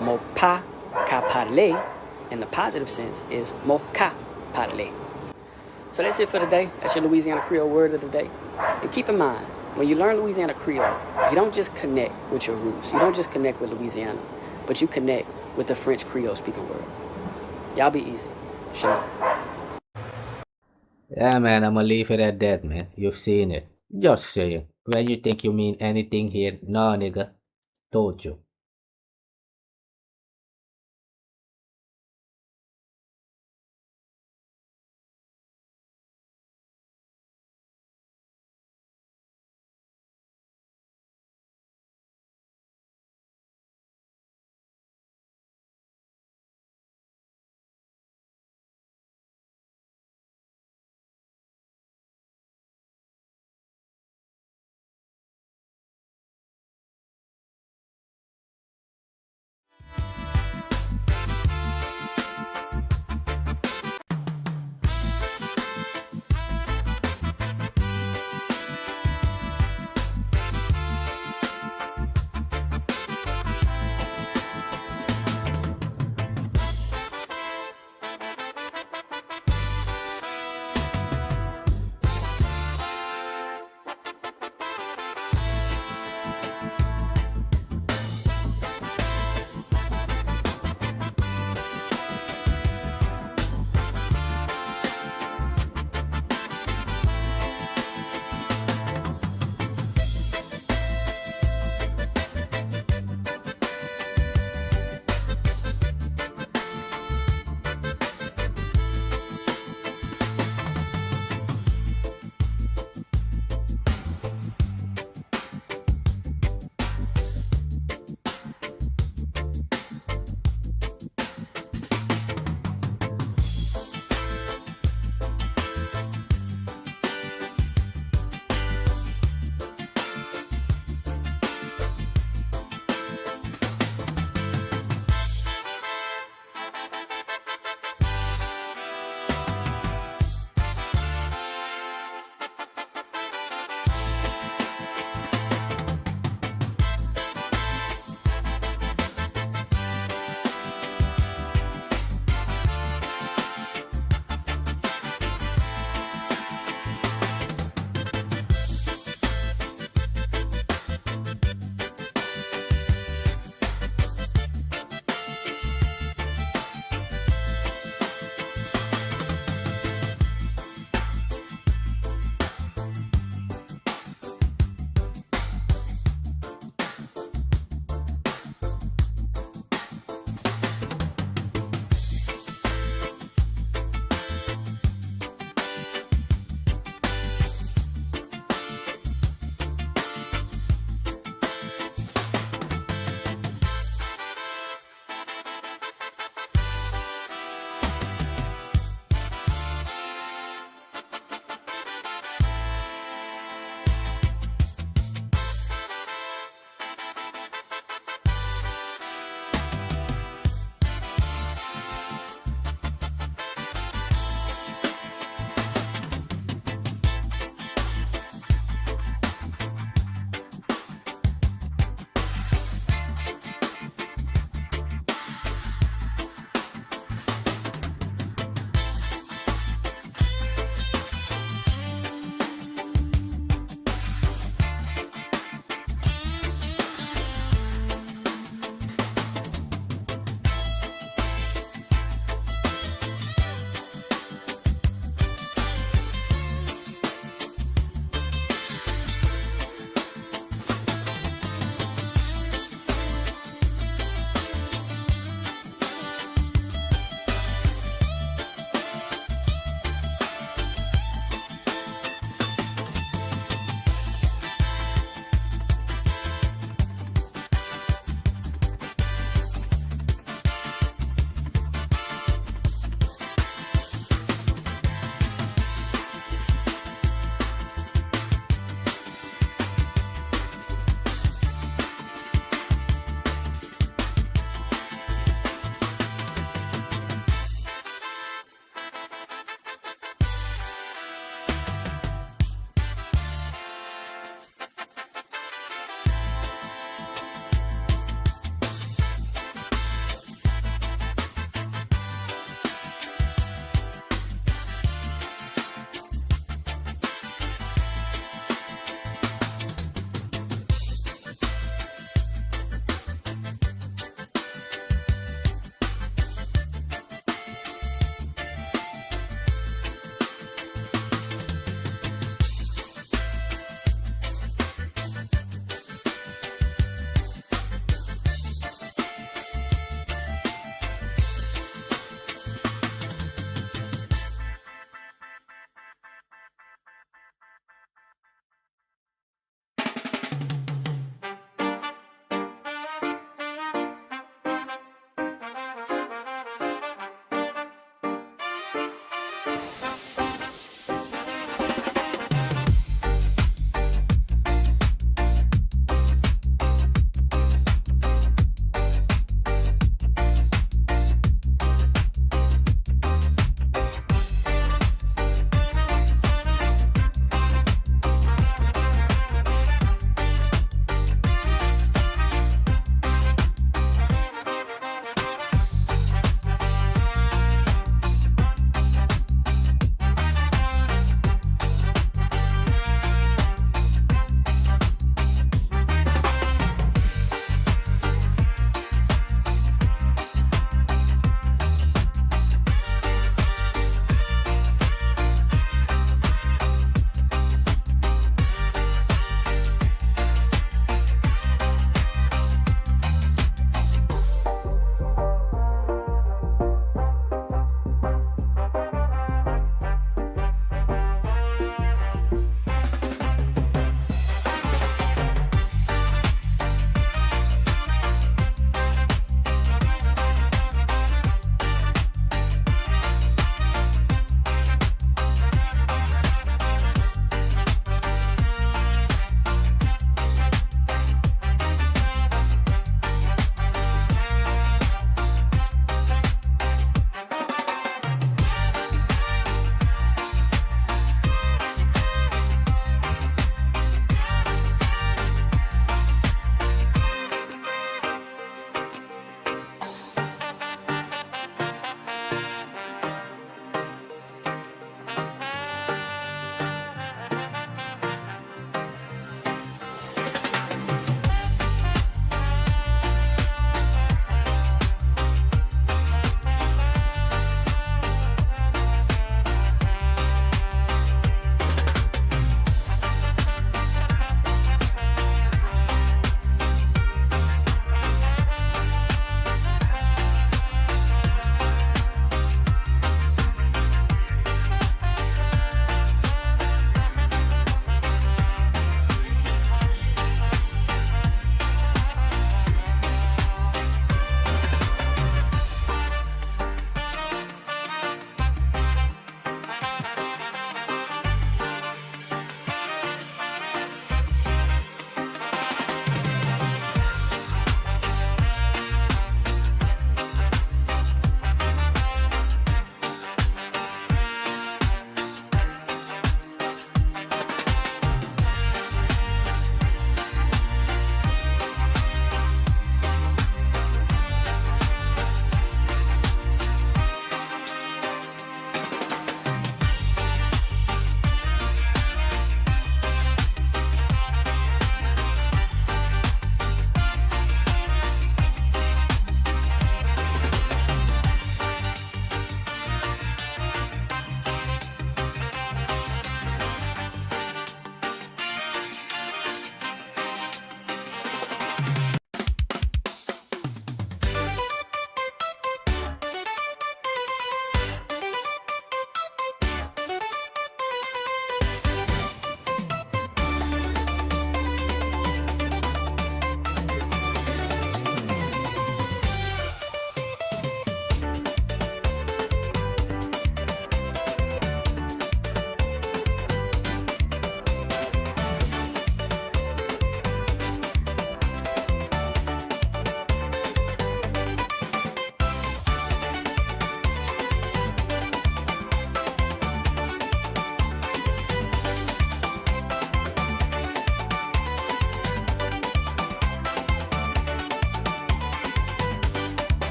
Mo pa ka parler in the positive sense is mo ka parler. So that's it for today. That's your Louisiana Creole word of the day. And keep in mind, when you learn Louisiana Creole, you don't just connect with your roots. You don't just connect with Louisiana, but you connect with the French Creole speaking world. Y'all be easy. Shalom. Yeah, man, I'ma leave it at that, man. You've seen it. Just saying. When you think you mean anything here, no, nigga. Told you.